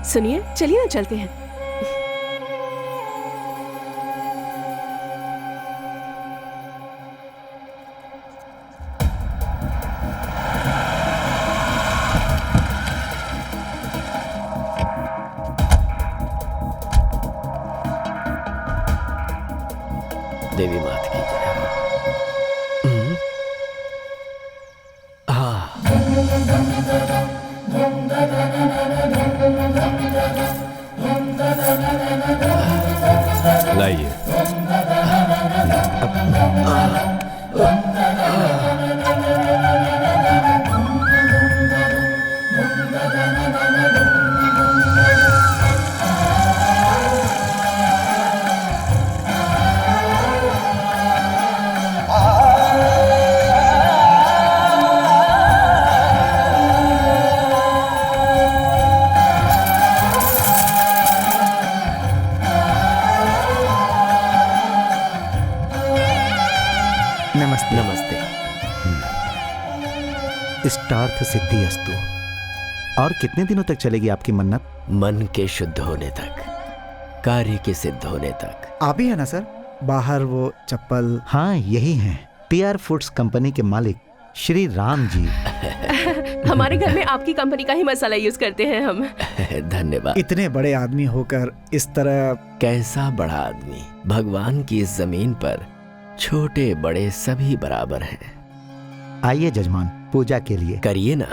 सुनिए, चलिए ना चलते हैं। देवी माता की जय। लाइए। नमस्ते। नमस्ते। इष्टार्थ सिद्धि अस्तु। और कितने दिनों तक चलेगी आपकी मन्नत? मन के शुद्ध होने तक, कार्य के सिद्ध होने तक। आप ही है ना सर, बाहर वो चप्पल? हाँ, यही हैं, पीआर फूड्स कंपनी के मालिक श्री राम जी। हमारे घर में आपकी कंपनी का ही मसाला यूज करते हैं हम। धन्यवाद। इतने बड़े आदमी होकर इस तरह। कैसा बड़ा आदमी? भगवान की इस जमीन पर छोटे बड़े सभी बराबर हैं। आइए जजमान, पूजा के लिए। करिए ना,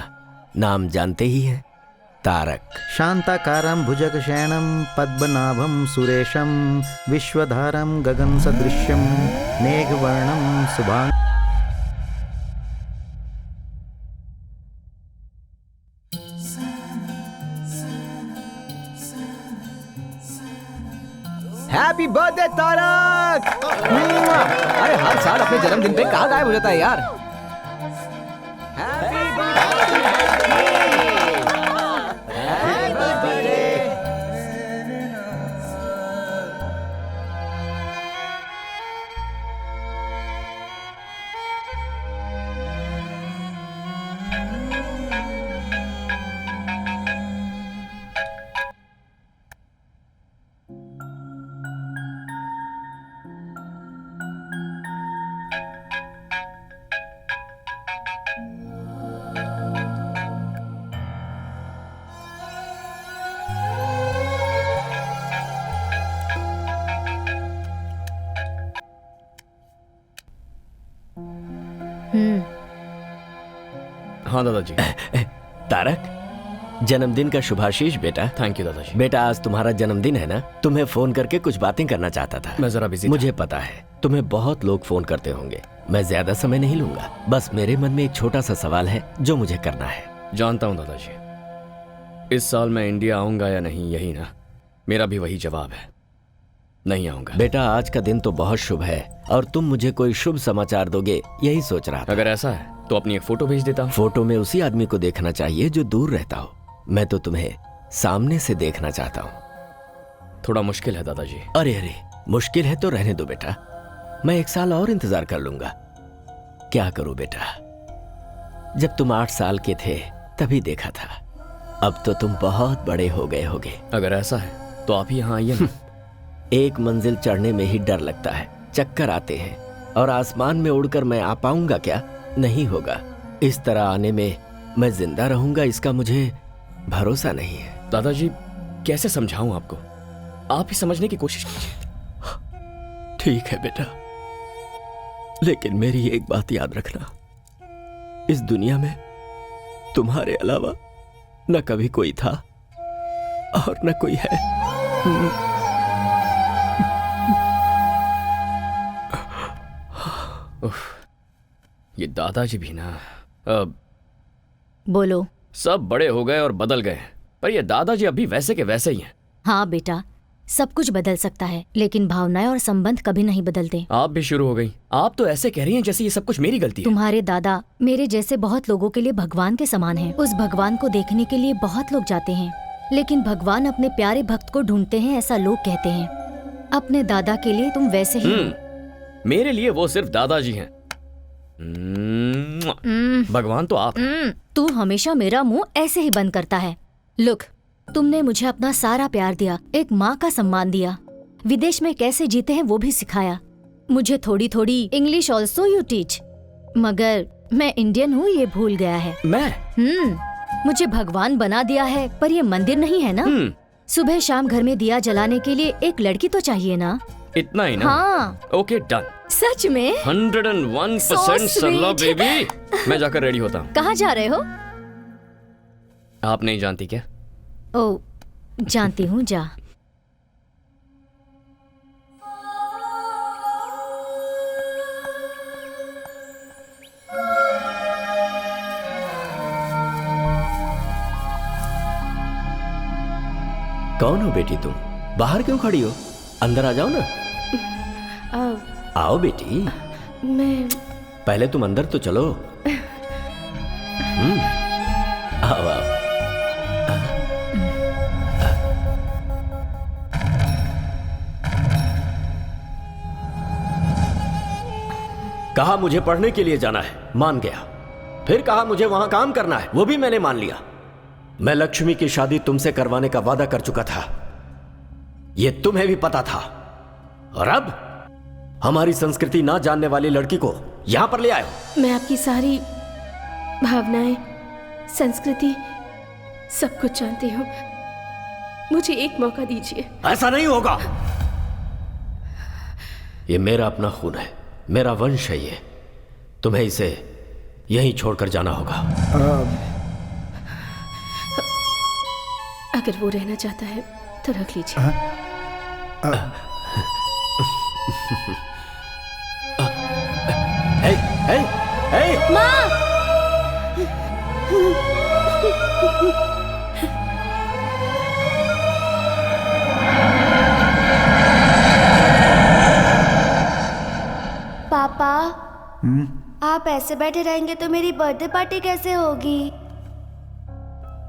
नाम जानते ही हैं, तारक। शांताकारं भुजगशयनं पद्मनाभं सुरेशं विश्वधारं गगन सदृश्यं मेघवर्णं शुभांग। Happy birthday Tarak! अरे हर साल अपने जन्मदिन पे कहाँ गायब हो जाता है यार। Happy birthday. हाँ दादाजी। तारक, जन्मदिन का शुभाशीष बेटा। थैंक यू दादाजी। बेटा, आज तुम्हारा जन्मदिन है ना, तुम्हें फोन करके कुछ बातें करना चाहता था। मैं जरा बिजी था। मुझे पता है तुम्हें बहुत लोग फोन करते होंगे, मैं ज्यादा समय नहीं लूंगा। बस मेरे मन में एक छोटा सा सवाल है जो मुझे करना है। जानता हूँ दादाजी, इस साल मैं इंडिया आऊंगा या नहीं, यही ना मेरा भी वही जवाब है, नहीं आऊंगा। बेटा, आज का दिन तो बहुत शुभ है और तुम मुझे कोई शुभ समाचार दोगे यही सोच रहा था। अगर ऐसा है तो अपनी एक फोटो भेज देता हूँ। फोटो में उसी आदमी को देखना चाहिए जो दूर रहता हो। मैं तो तुम्हें सामने से देखना चाहता हूँ। थोड़ा मुश्किल है दादाजी। अरे अरे, मुश्किल है तो रहने दो बेटा, मैं 1 साल और इंतजार कर लूंगा। क्या करूं बेटा, जब तुम 8 साल के थे तभी देखा था, अब तो तुम बहुत बड़े हो गए होगे। अगर ऐसा है तो आप ही यहाँ आइए ना। एक मंजिल चढ़ने में ही डर लगता है, चक्कर आते हैं, और आसमान में उड़कर मैं आ पाऊंगा क्या? नहीं होगा। इस तरह आने में मैं जिंदा रहूंगा इसका मुझे भरोसा नहीं है। दादाजी, कैसे समझाऊं आपको, आप ही समझने की कोशिश कीजिए। ठीक है बेटा, लेकिन मेरी एक बात याद रखना, इस दुनिया में तुम्हारे अलावा न कभी कोई था और न कोई है। ये दादाजी भी ना बोलो। सब बड़े हो गए और बदल गए, पर ये दादाजी अभी वैसे के वैसे ही हैं। हाँ बेटा, सब कुछ बदल सकता है, लेकिन भावनाएं और संबंध कभी नहीं बदलते। आप भी शुरू हो गई। आप तो ऐसे कह रही हैं जैसे ये सब कुछ मेरी गलती है। तुम्हारे दादा मेरे जैसे बहुत लोगों के लिए भगवान के समान हैं। उस भगवान को देखने के लिए बहुत लोग जाते हैं, लेकिन भगवान अपने प्यारे भक्त को ढूंढते हैं, ऐसा लोग कहते हैं। अपने दादा के लिए तुम वैसे ही हो। मेरे लिए वो सिर्फ दादाजी हैं। भगवान तो आप हैं। तू हमेशा मेरा मुंह ऐसे ही बंद करता है। लुक, तुमने मुझे अपना सारा प्यार दिया, एक माँ का सम्मान दिया, विदेश में कैसे जीते हैं वो भी सिखाया। मुझे थोड़ी थोड़ी इंग्लिश ऑल्सो यू टीच, मगर मैं इंडियन हूँ ये भूल गया है। मैं मुझे भगवान बना दिया है, पर ये मंदिर नहीं है ना। सुबह शाम घर में दिया जलाने के लिए एक लड़की तो चाहिए ना। इतना ही ना? हाँ। Okay done. सच में 101% सरला बेबी। मैं जाकर रेडी होता हूँ। कहाँ जा रहे हो? आप नहीं जानती क्या? ओ, जानती हूँ, जा। कौन हो बेटी तुम? बाहर क्यों खड़ी हो? अंदर आ जाओ ना। आओ बेटी। मैं पहले तुम अंदर तो चलो। आओ आओ। कहा मुझे पढ़ने के लिए जाना है, मान गया। फिर कहा मुझे वहां काम करना है, वो भी मैंने मान लिया। मैं लक्ष्मी की शादी तुमसे करवाने का वादा कर चुका था, ये तुम्हें भी पता था। और अब हमारी संस्कृति ना जानने वाली लड़की को यहां पर ले आए हो। मैं आपकी सारी भावनाएं, संस्कृति, सब कुछ जानती हूँ। मुझे एक मौका दीजिए। ऐसा नहीं होगा। ये मेरा अपना खून है, मेरा वंश है ये। तुम्हें इसे यहीं छोड़कर जाना होगा। अगर वो रहना चाहता है तो रख लीजिए। हे, हे, हे। माँ! पापा, आप ऐसे बैठे रहेंगे तो मेरी बर्थडे पार्टी कैसे होगी?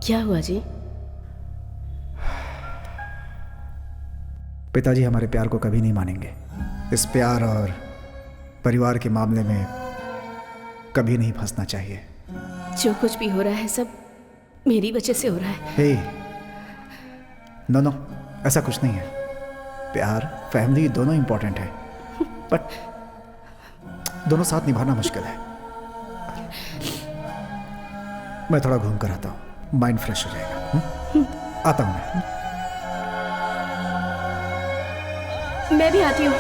क्या हुआ जी? पिताजी हमारे प्यार को कभी नहीं मानेंगे। इस प्यार और परिवार के मामले में कभी नहीं फंसना चाहिए। जो कुछ भी हो रहा है सब मेरी वजह से हो रहा है। हे, नो, ऐसा कुछ नहीं है। प्यार, फैमिली दोनों इंपॉर्टेंट है, बट दोनों साथ निभाना मुश्किल है। मैं थोड़ा घूम कर आता हूँ, माइंड फ्रेश हो जाएगा। आता हूँ मैं। मैं भी आती हूँ।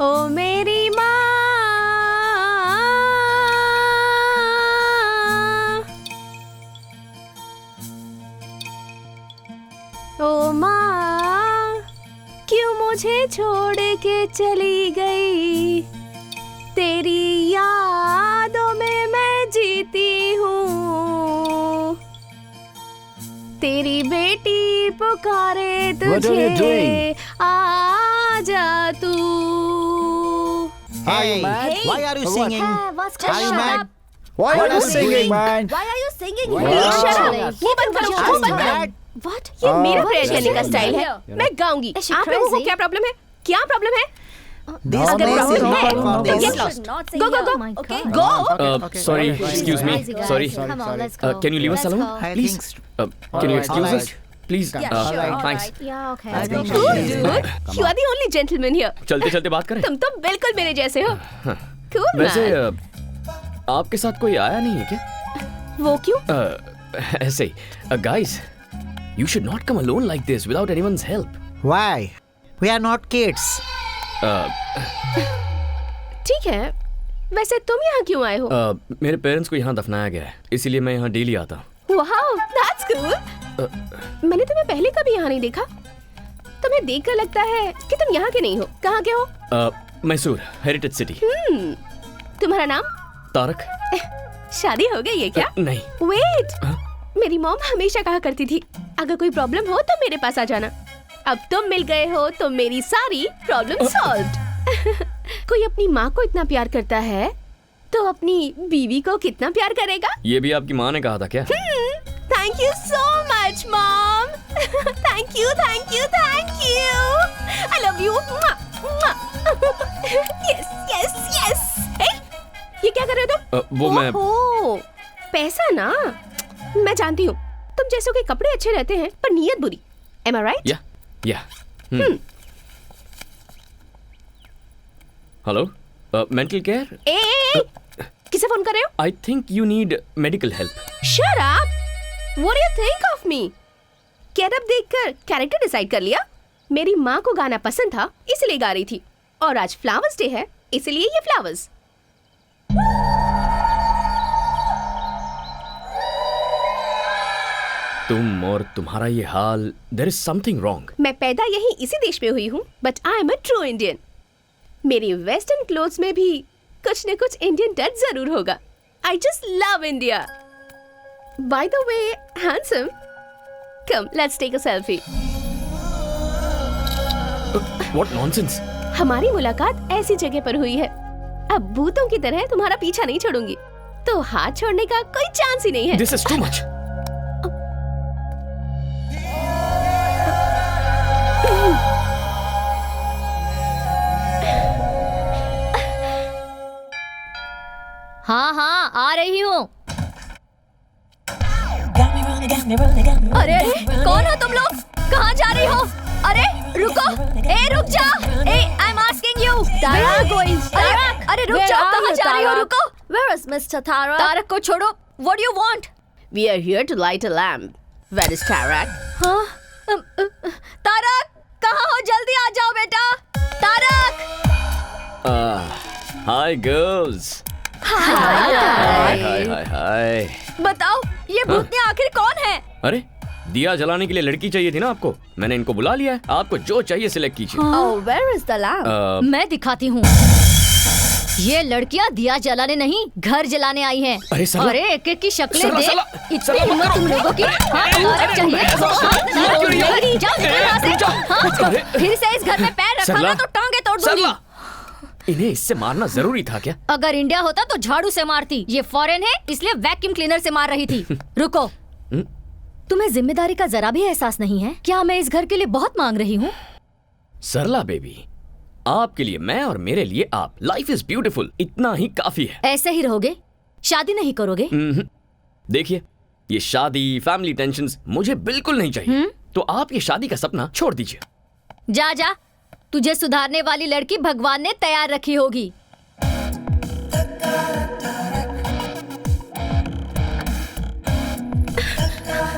ओ मेरी माँ, ओ माँ, क्यों मुझे छोड़ के चली गई? तेरी यादों में मैं जीती हूँ। तेरी बेटी पुकारे तुझे, आ जा तू। Hey, why are you singing? Are you mad? Why are you singing, man? Why are you singing? Shut up! मुंह बंद करो, मुंह बंद करो। What? ये मेरा प्रेयर करने का स्टाइल है। मैं गाऊंगी। Is she आप लोगों को crazy? क्या प्रॉब्लम है? क्या प्रॉब्लम है? This अगर place problem is not है, for तो this. get lost. Go, go, go. Okay. Go. Sorry, excuse me. Sorry. Come on, let's go. Can you leave us Let's alone, go. I please? think Can you Alright, excuse alright. us, please? Yeah, sure. All Thanks. right. Yeah, okay. I Let's go. think Cool, she is- dude. You are the only gentleman here. चलते चलते बात करें. तुम तो बिल्कुल मेरे जैसे हो. Cool, वैसे man. आपके साथ कोई आया नहीं है क्या? वो क्यों? ऐसे ही. Guys, you should not come alone like this without anyone's help. Why? We are not kids. ठीक है. वैसे तुम यहाँ क्यों आए हो? मेरे पेरेंट्स को यहाँ दफनाया गया है, इसीलिए मैं यहाँ डेली आता हूँ. Wow, that's cool. मैंने तुम्हें पहले कभी यहाँ नहीं देखा. तुम्हें देखकर लगता है कि तुम यहाँ के नहीं हो. कहाँ के हो? Mysore, heritage city. तुम्हारा नाम? तारक. शादी हो गई है क्या? नहीं. वेट, मेरी मॉम हमेशा कहा करती थी अगर कोई प्रॉब्लम हो तो मेरे पास आ जाना. अब तुम मिल गए हो तो मेरी सारी प्रॉब्लम सॉल्व्ड. कोई अपनी माँ को इतना प्यार करता है तो अपनी बीवी को कितना प्यार करेगा? ये भी आपकी माँ ने कहा था क्या? Thank you so much mom. Thank you, thank you, thank you. I love you. Yes yes yes. ये क्या कर रहे हो तुम? वो मैं ओहो, पैसा ना. मैं जानती हूँ तुम जैसों के कपड़े अच्छे रहते हैं पर नीयत बुरी. Am I right? या हेलो, मेंटल केयर. ए, किसे फोन कर रहे हो? I think you need medical help. Shut up. What do you think of me? Getup देखकर कैरेक्टर डिसाइड कर लिया. मेरी माँ को गाना पसंद था इसलिए गा रही थी और आज फ्लावर्स डे है इसलिए ये फ्लावर्स. तुम और तुम्हारा ये हाल, देयर इज समथिंग रॉन्ग. मैं पैदा यही इसी देश में हुई हूँ but I am a true Indian. मेरी वेस्टर्न क्लोथ्स में भी कुछ न कुछ इंडियन टच जरूर होगा. I just love India. By the way handsome, come let's take a selfie. What nonsense. हमारी मुलाकात ऐसी जगह पर हुई है. अब भूतों की तरह तुम्हारा पीछा नहीं छोड़ूंगी तो हाथ छोड़ने का कोई चांस ही नहीं है. This is too much. हाँ हाँ आ रही हूँ. अरे कौन हो तुम लोग? कहाँ जा रही हो? अरे रुको. ए रुक जा. ए आई एम आस्किंग यू. अरे रुक जाओ. कहाँ जा रही हो? रुको. Where is Mr. Tarak? Tarak को छोड़ो. What do you want? We are here to light a lamp. Where is Tarak? हाँ? तारक कहाँ हो? जल्दी आ जाओ बेटा. Tarak. Hi girls. Hi. Hi hi hi. बताओ ये भूतनी आखिर कौन है? अरे दिया जलाने के लिए लड़की चाहिए थी ना आपको. मैंने इनको बुला लिया है. आपको जो चाहिए सिलेक्ट कीजिए. Oh, where is the lamp? मैं दिखाती हूँ. ये लड़कियाँ दिया जलाने नहीं घर जलाने आई हैं. अरे सरला. अरे एक एक की शक्लें सरला, देख. सरला. इतनी सरला, हिम्मत मत तुम करो. लोगों की. हाँ, तारक चाहिए. हाँ, जाओ निकल यहाँ से. हाँ, फिर से इस घर में पैर रखा सरला. ना तो टांगे तोड़ दूंगी. सरला. इन्हें इससे मारना जरूरी था क्या? अगर इंडिया होता तो झाड़ू से मारती. ये फॉरेन है इसलिए वैक्यूम क्लीनर से मार रही थी. रुको. तुम्हें जिम्मेदारी का जरा भी एहसास नहीं है क्या? मैं इस घर के लिए बहुत मांग रही हूँ. सरला बेबी, आपके लिए मैं और मेरे लिए आप. Life is beautiful. इतना ही काफी है. ऐसे ही रहोगे? शादी नहीं करोगे? देखिए, ये शादी फैमिली टेंशन्स मुझे बिल्कुल नहीं चाहिए. तो आप ये शादी का सपना छोड़ दीजिए. जा जा. तुझे सुधारने वाली लड़की भगवान ने तैयार रखी होगी.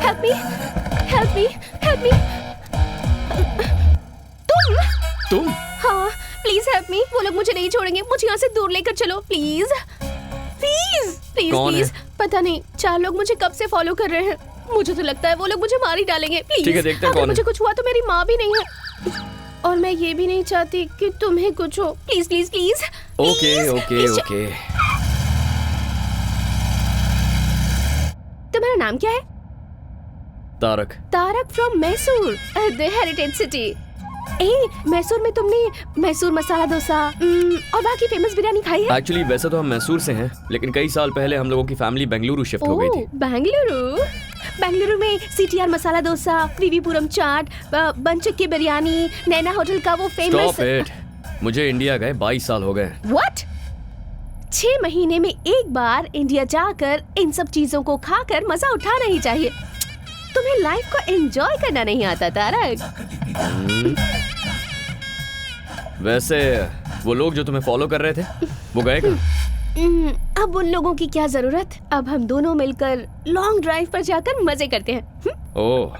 Help me, help me, help me. तुम? हाँ, प्लीज हेल्प मी. वो लोग मुझे नहीं छोड़ेंगे. मुझे यहाँ से दूर लेकर चलो प्लीज. प्लीज प्लीज कौन प्लीज. है? पता नहीं, 4 लोग मुझे कब से फॉलो कर रहे हैं. मुझे तो लगता है वो लोग मुझे मार ही डालेंगे. प्लीज. ठीक है, देखते हैं अगर कौन है. मुझे कुछ हुआ तो मेरी माँ भी नहीं है और मैं ये भी नहीं चाहती कि तुम्हें कुछ हो. Please please please. Okay okay okay. तुम्हारा नाम क्या है? Tarak. Tarak from Mysore, the heritage city. Mysore में तुमने मैसूर मसाला डोसा और बाकी फेमस बिरयानी खाई है? एक्चुअली वैसे तो हम मैसूर से हैं, लेकिन कई साल पहले हम लोगों की फैमिली बेंगलुरु शिफ्ट हो गई थी. बेंगलुरु में सीटीआर मसाला डोसा, वीवीपुरम चाट, बन चक्की बिरयानी, नैना होटल का वो फेमस. Stop it. मुझे इंडिया गए 22 साल हो गए। व्हाट? 6 महीने में एक बार इंडिया जाकर इन सब चीजों को खाकर मजा उठाना ही चाहिए। तुम्हें लाइफ को एंजॉय करना नहीं आता तारक। वैसे वो लोग जो तुम्हें फॉलो कर रहे थे वो गए कहाँ? अब उन लोगों की क्या जरूरत। अब हम दोनों मिलकर लॉन्ग ड्राइव पर जाकर मजे करते हैं। ओह,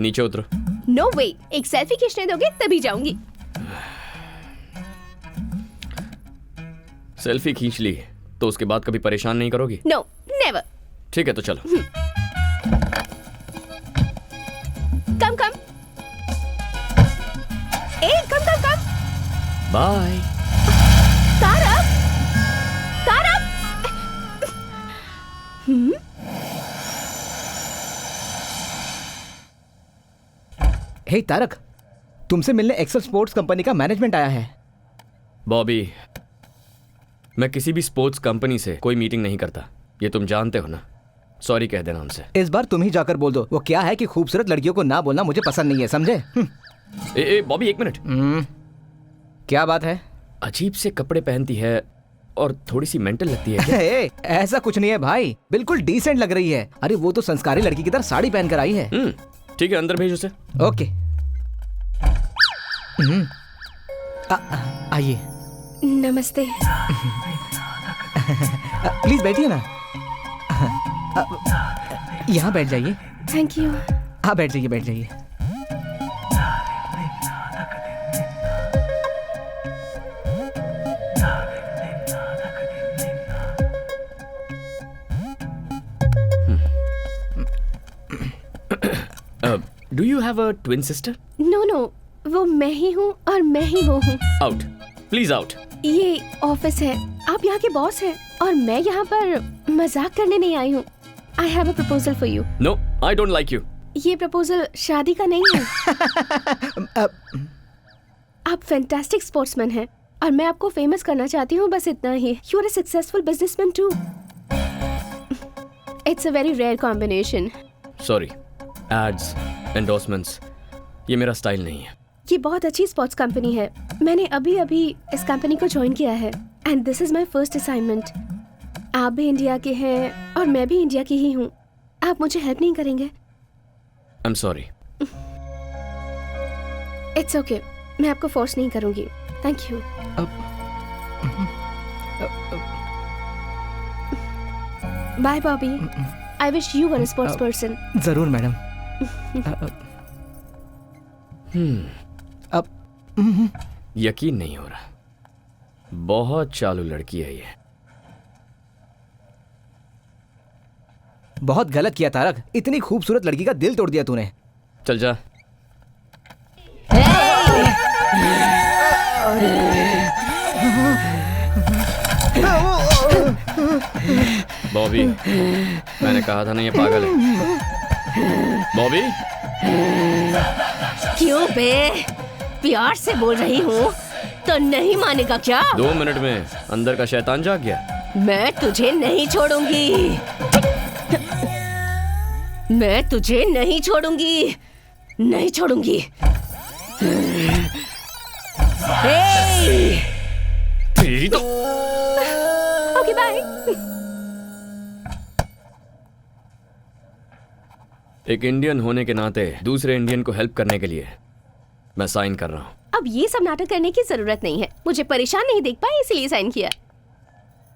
नीचे उतरो। नो वे, एक सेल्फी खींचने दोगे तभी जाऊंगी। सेल्फी खींच ली तो उसके बाद कभी परेशान नहीं करोगी? No, never. ठीक है तो चलो। Come come. ए come come come. Bye. Tarak, Tarak. Hey Tarak, तुमसे मिलने एक्सेल स्पोर्ट्स कंपनी का मैनेजमेंट आया है। बॉबी, मैं किसी भी स्पोर्ट्स कंपनी से कोई मीटिंग नहीं करता, ये तुम जानते हो ना। सॉरी कह देना उनसे। इस बार तुम ही जाकर बोल दो। वो क्या है कि खूबसूरत लड़कियों को ना बोलना मुझे पसंद नहीं है, समझे? ए बॉबी, एक मिनट। क्या बात है? अजीब से कपड़े पहनती है और थोड़ी सी मेंटल लगती है क्या? ऐसा कुछ नहीं है भाई, बिल्कुल डिसेंट लग रही है। अरे वो तो संस्कारी लड़की की तरह साड़ी पहन कर आई है। ठीक है, अंदर भेज उसे। ओके। आइए। नमस्ते। प्लीज बैठिए ना। यहाँ बैठ जाइए। Thank you. हाँ बैठ जाइए, बैठ जाइए। Do you have a twin sister? No no, वो मैं ही हूँ और मैं ही वो हूँ। Out, please out. ये ऑफिस है, आप यहाँ के बॉस हैं और मैं यहाँ पर मजाक करने नहीं आई हूँ। I have a proposal for you. No, I don't like you. ये प्रपोजल शादी का नहीं है। आप फैंटास्टिक स्पोर्ट्समैन हैं और मैं आपको फेमस करना चाहती हूँ, बस इतना ही। You are a successful businessman too. It's a very rare combination. Sorry, ads, endorsements, ये मेरा स्टाइल नहीं है। ये बहुत अच्छी स्पोर्ट्स कंपनी है। मैंने अभी अभी इस कंपनी को ज्वाइन किया है and this is my first assignment. आप भी इंडिया के हैं और मैं भी इंडिया की ही हूँ। आप मुझे हेल्प नहीं करेंगे? I am sorry. It's okay, मैं आपको फोर्स नहीं करूंगी। Thank you. Bye Bobby. I wish you were a sports person. जरूर मैडम। अब यकीन नहीं हो रहा, बहुत चालू लड़की है ये। बहुत गलत किया तारक, इतनी खूबसूरत लड़की का दिल तोड़ दिया तूने। चल जा। बॉबी, मैंने कहा था ना ये पागल है। बॉबी, क्यों बे? प्यार से बोल रही हूँ तो नहीं मानेगा क्या? 2 मिनट में अंदर का शैतान जाग गया। मैं तुझे नहीं छोड़ूंगी। मैं तुझे नहीं छोड़ूंगी, नहीं छोड़ूंगी। तेरी तो। Okay bye. एक इंडियन होने के नाते दूसरे इंडियन को हेल्प करने के लिए मैं साइन कर रहा हूँ। अब ये सब नाटक करने की जरूरत नहीं है। मुझे परेशान नहीं देख पाए इसलिए साइन किया।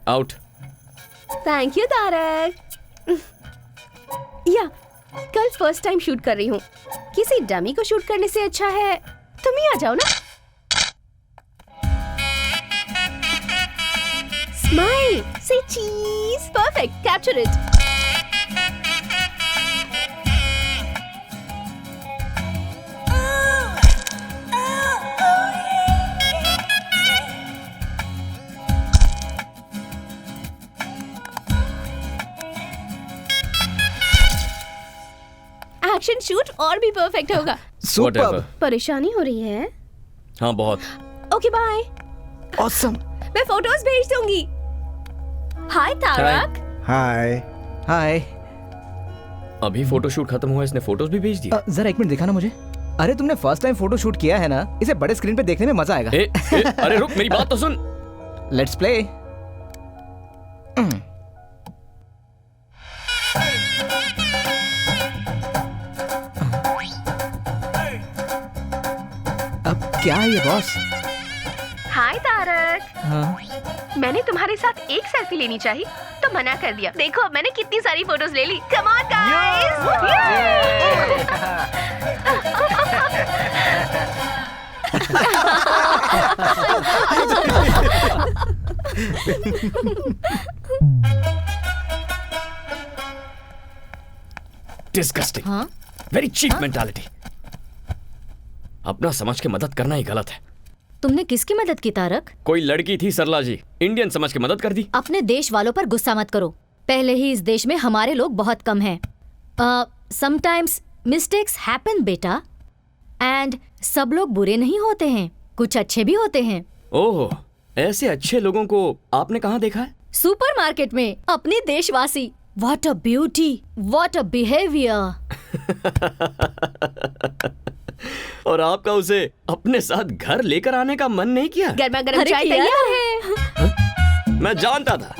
आउट। Thank you Tarak. या कल फर्स्ट टाइम शूट कर रही हूँ। किसी डमी को शूट करने से अच्छा है तुम ही आ जाओ ना। स्माइल, से चीज। Perfect, capture it. Action shoot और भी परफेक्ट होगा। Whatever. परेशानी हो रही है? हाँ बहुत। Okay bye. ऑसम। मैं फोटोज भेज दूंगी। हाय तारक। हाय। हाय। अभी फोटोशूट खत्म हुआ, इसने फोटोज भी भेज दिया। जरा एक मिनट दिखाना मुझे। अरे तुमने फर्स्ट टाइम फोटो शूट किया है ना, इसे बड़े स्क्रीन पे देखने में मजा आएगा। अरे रुक, मेरी बात तो सुन। Let's play. अब क्या है ये बॉस? हाय तारक, हाँ। मैंने तुम्हारे साथ एक सेल्फी लेनी चाहिए तो मना कर दिया। देखो मैंने कितनी सारी फोटोज ले ली। कम ऑन डिस्गस्टिंग, हाँ? Very cheap mentality. अपना समझ के मदद करना ही गलत है। तुमने किसकी मदद की तारक? कोई लड़की थी सरला जी, इंडियन समझ के मदद कर दी। अपने देश वालों पर गुस्सा मत करो। पहले ही इस देश में हमारे लोग बहुत कम हैं। समटाइम्स मिस्टेक्स हैपन बेटा, एंड सब लोग बुरे नहीं होते हैं, कुछ अच्छे भी होते हैं। ओह, ऐसे अच्छे लोगों को आपने कहाँ देखा है? सुपरमार्केट में अपने देशवासी। What a beauty, what a behaviour. और आपका उसे अपने साथ घर लेकर आने का मन नहीं किया? गर्मा गर्म अरे चाय किया तैयार है। मैं जानता था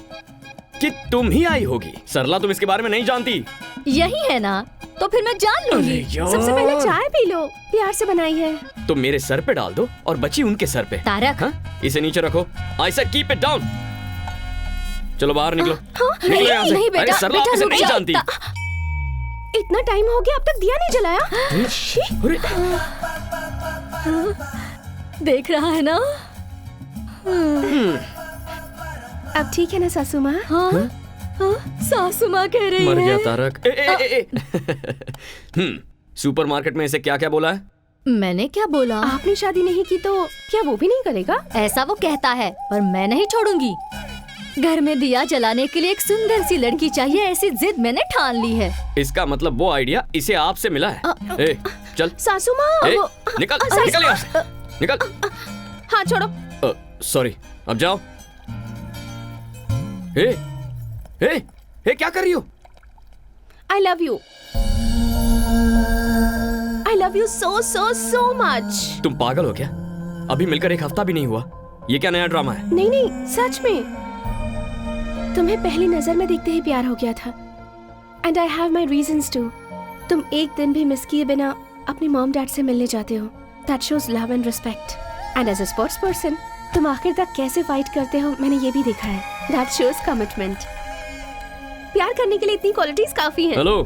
कि तुम ही आई होगी। सरला तुम इसके बारे में नहीं जानती। यही है ना, तो फिर मैं जान लूंगी। सबसे पहले चाय पी लो, प्यार से बनाई है। तो मेरे सर पे डाल दो और बची उनके सर पे। तारक, हाँ? इसे नीचे रखो। I said keep it down. चलो बाहर निकलो। निकलो नहीं, यहाँ से। नहीं बेटा, अरे सरला आप बेटा, इसे रुक नहीं जा। जानती। इतना टाइम हो गया अब तक दिया नहीं जलाया। अरे देख रहा है ना? अब ठीक है ना सासू माँ? हाँ, हाँ, सासू माँ कह रही मर है। गया तारक। सुपरमार्केट में इसे क्या क्या बोला है? मैंने क्या बोला? आपने शादी नहीं की तो क्या वो भी नहीं करेगा? ऐसा वो कहता है, पर मैं नहीं छोड़ूंगी। घर में दिया जलाने के लिए एक सुंदर सी लड़की चाहिए, ऐसी जिद मैंने ठान ली है। इसका मतलब वो आइडिया इसे आपसे मिला है। ए, चल सासू माँ ए, वो- निकल सासू- निकल यहाँ से। निकल। हाँ छोड़ो। सॉरी, अब जाओ। ए, ए, ए, क्या कर रही हो? I love you. I love you so so so much. तुम पागल हो क्या? अभी मिलकर एक हफ्ता भी नहीं हुआ। ये क्या नया ड्रामा है? नहीं नहीं, सच में तुम्हें पहली नजर में देखते ही प्यार हो गया था। And I have my reasons too. तुम एक दिन भी मिस किए बिना अपने मॉम डैड से मिलने जाते हो। That shows love and respect. And as a sports person तुम आखिर तक कैसे फाइट करते हो मैंने ये भी देखा है। That shows commitment. प्यार करने के लिए इतनी क्वालिटीज काफी हैं। हेलो,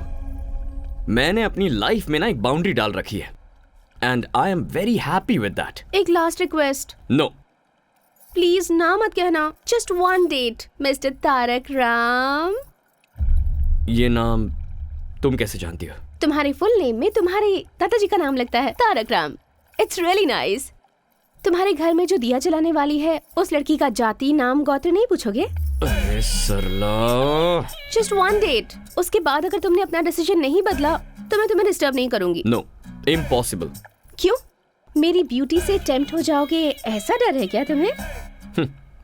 मैंने अपनी लाइफ में ना एक बाउंड्री डाल रखी है and I am very happy with that. एक लास्ट रिक्वेस्ट, नो, प्लीज ना मत कहना। Just one date mister Tarak Ram. ये नाम तुम कैसे जानती हो? तुम्हारे फुल नेम में तुम्हारे दादाजी का नाम लगता है, Tarak Ram. It's really nice. तुम्हारे घर में जो दिया जलाने वाली है उस लड़की का जाति नाम गोत्र नहीं पूछोगे? अरे सरला, जस्ट वन डेट। उसके बाद अगर तुमने अपना डिसीजन नहीं बदला तो मैं तुम्हें डिस्टर्ब नहीं करूंगी। No, impossible. क्यों? मेरी ब्यूटी से टेम्प्ट हो जाओगे ऐसा डर है क्या तुम्हें?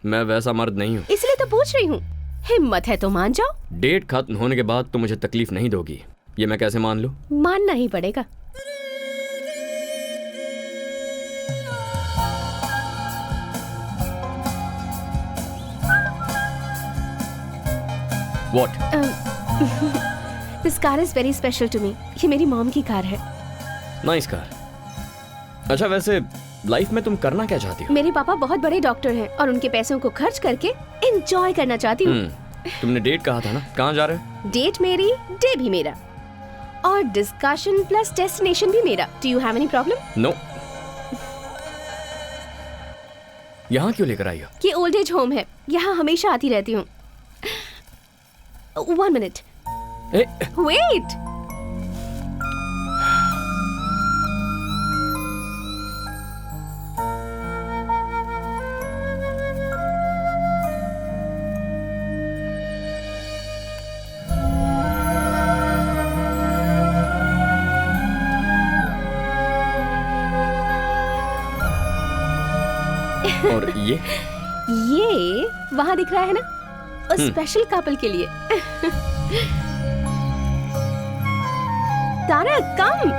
मैं वैसा मर्द नहीं हूँ। इसलिए तो पूछ रही हूँ। हिम्मत है तो मान जाओ। डेट खत्म होने के बाद तुम मुझे तकलीफ नहीं दोगी, ये मैं कैसे मान लूं? मानना ही पड़ेगा। What? This car is very special to me. ये मेरी मॉम की कार है। Nice car. अच्छा, वैसे लाइफ में तुम करना क्या चाहती हो? मेरे पापा बहुत बड़े डॉक्टर हैं और उनके पैसों को खर्च करके एंजॉय करना चाहती हूँ। तुमने डेट कहा था ना, कहाँ जा रहे हो? डेट मेरी, डे भी मेरा, और डिस्कशन प्लस डेस्टिनेशन भी मेरा। Do you have any problem? No. यहाँ क्यों लेकर आई हो? ये ओल्ड एज होम है, यहाँ हमेशा आती रहती हूँ। 1 मिनट, ए, वेट। और ये वहाँ दिख रहा है ना, उस स्पेशल कपल के लिए। तारक, कम।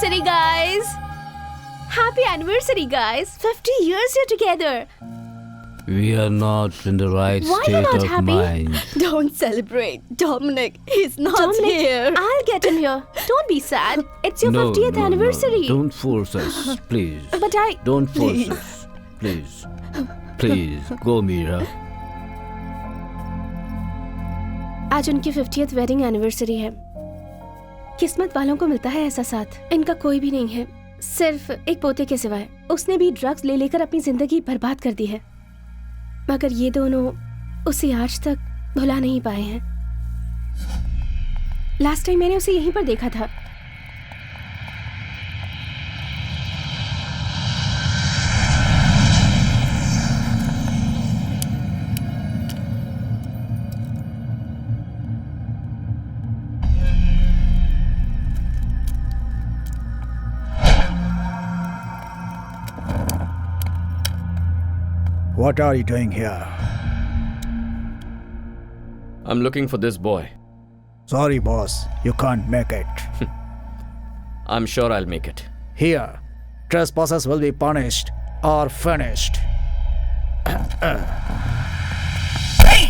anniversary, guys! Happy anniversary, guys! 50 years you're together. We are not in the right Why you're state not of happy? mind. Don't celebrate. Dominic, he's not Dominic, here. I'll get him here. Don't be sad. It's your No, 50th no, anniversary. No. Don't force us, please. But Don't force us, please. Please, go, Mira. आज उनकी 50th wedding anniversary है। किस्मत वालों को मिलता है ऐसा साथ। इनका कोई भी नहीं है, सिर्फ एक पोते के सिवाय। उसने भी ड्रग्स ले लेकर अपनी जिंदगी बर्बाद कर दी है, मगर ये दोनों उसे आज तक भुला नहीं पाए हैं। लास्ट टाइम मैंने उसे यहीं पर देखा था। What are you doing here? I'm looking for this boy. Sorry, boss. You can't make it. I'm sure I'll make it. Here, trespassers will be punished or finished. Hey!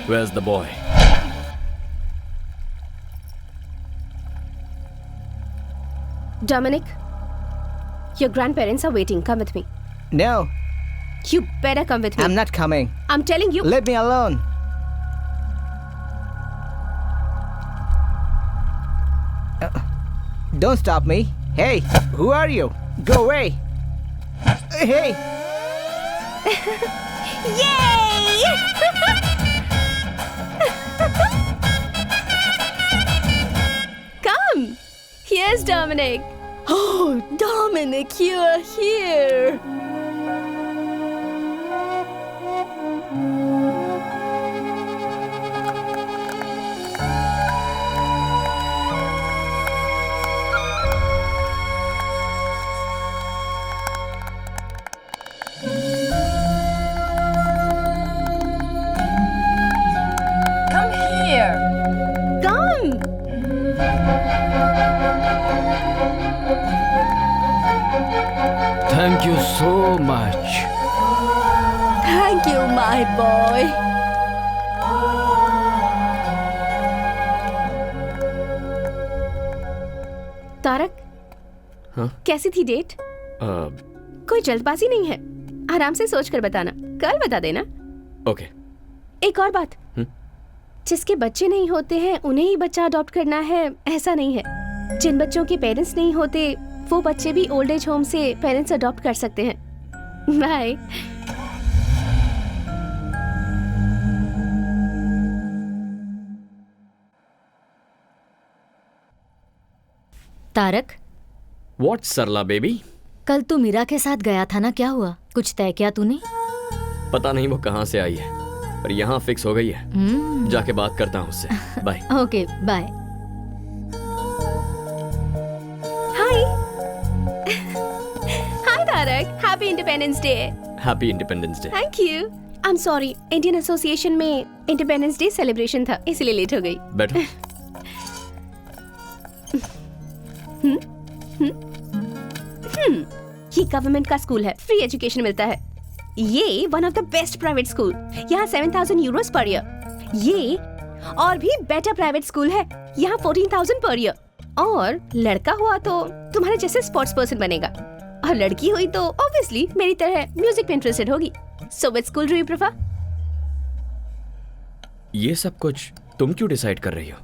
Where's the boy? Dominic, your grandparents are waiting. Come with me. No, You better come with me. I'm not coming. I'm telling you. Leave me alone. Don't stop me. Hey, who are you? Go away. Hey. Yay! Come. Here's Dominic. Oh, Dominic, you're here. Come here. Come. Thank you so much. Thank you, my boy. Tarak, हाँ? कैसी थी date? कोई जल्दबाजी नहीं है, आराम से सोच कर बताना, कल बता देना। ओके। एक और बात, जिसके बच्चे नहीं होते हैं उन्हें ही बच्चा अडॉप्ट करना है, ऐसा नहीं है। जिन बच्चों के पेरेंट्स नहीं होते वो बच्चे भी ओल्ड एज होम से पेरेंट्स अडॉप्ट कर सकते हैं। Bye. Tarak, what Sarla baby? कल तू मीरा के साथ गया था ना, क्या हुआ? कुछ तय किया तूने? पता नहीं वो कहाँ से आई है, पर यहाँ फिक्स हो गई है। जाके बात करता हूँ उससे। Bye. Okay bye. Hi hi Tarak, happy independence day. Happy independence day. Thank you. I am sorry, Indian association में इंडिपेंडेंस डे सेलिब्रेशन था, इसलिए लेट हो गई। बैठो। ये गवर्नमेंट का स्कूल है, फ्री एजुकेशन मिलता है। ये one of the best private school, यहाँ 7,000 यूरोस पर ईयर। ये और भी बेटर प्राइवेट स्कूल है, यहाँ 14,000 पर ईयर। और लड़का हुआ तो तुम्हारे जैसे स्पोर्ट्स पर्सन बनेगा, और लड़की हुई तो ऑब्वियसली मेरी तरह म्यूजिक में इंटरेस्टेड होगी। So which school do you prefer? ये सब कुछ तुम क्यों डिसाइड कर रही हो?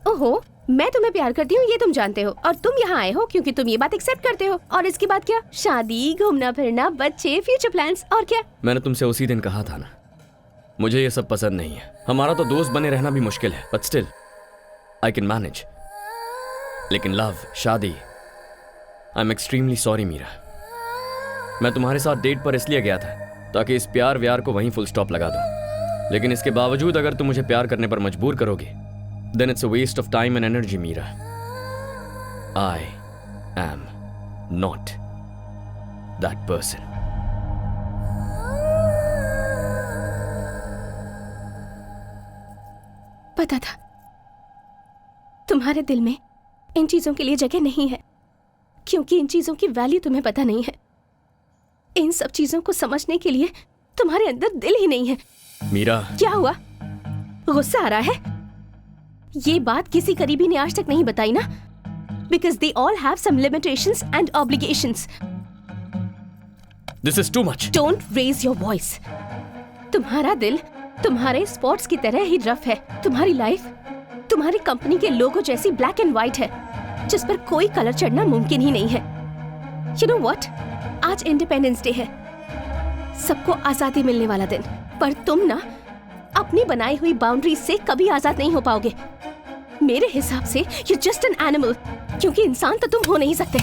ओहो, मैं तुम्हें प्यार करती हूँ ये तुम जानते हो, और तुम यहाँ आए हो क्योंकि तुम ये बात एक्सेप्ट करते हो। और इसके बाद क्या? शादी, घूमना फिरना, बच्चे, फ्यूचर प्लान्स, और क्या? मैंने तुमसे उसी दिन कहा था ना, मुझे ये सब पसंद नहीं है। हमारा तो दोस्त बने रहना भी मुश्किल है, but still I can manage. लेकिन लव, शादी, I am extremely sorry Meera. मैं तुम्हारे साथ डेट पर इसलिए गया था ताकि इस प्यार व्यार को वहीं फुल स्टॉप लगा दूं। लेकिन इसके बावजूद अगर तुम मुझे प्यार करने पर मजबूर करोगे, then it's a waste of time and energy, Meera. I am not that person. पता था तुम्हारे दिल में इन चीजों के लिए जगह नहीं है, क्योंकि इन चीजों की वैल्यू तुम्हें पता नहीं है। इन सब चीजों को समझने के लिए तुम्हारे अंदर दिल ही नहीं है। मीरा, क्या हुआ? गुस्सा आ रहा है? ये बात किसी करीबी ने आज तक नहीं बताई ना, because they all have some limitations and obligations. this is too much. Don't raise your voice. तुम्हारा दिल तुम्हारे स्पॉट्स की तरह ही रफ है। तुम्हारी लाइफ तुम्हारी कंपनी के लोगो जैसी ब्लैक एंड व्हाइट है, जिस पर कोई कलर चढ़ना मुमकिन ही नहीं है। You know what? आज इंडिपेंडेंस डे है, सबको आजादी मिलने वाला दिन, पर तुम ना अपनी बनाई हुई बाउंड्रीज से कभी आजाद नहीं हो पाओगे। मेरे हिसाब से यू जस्ट एन एनिमल, क्योंकि इंसान तो तुम हो नहीं सकते।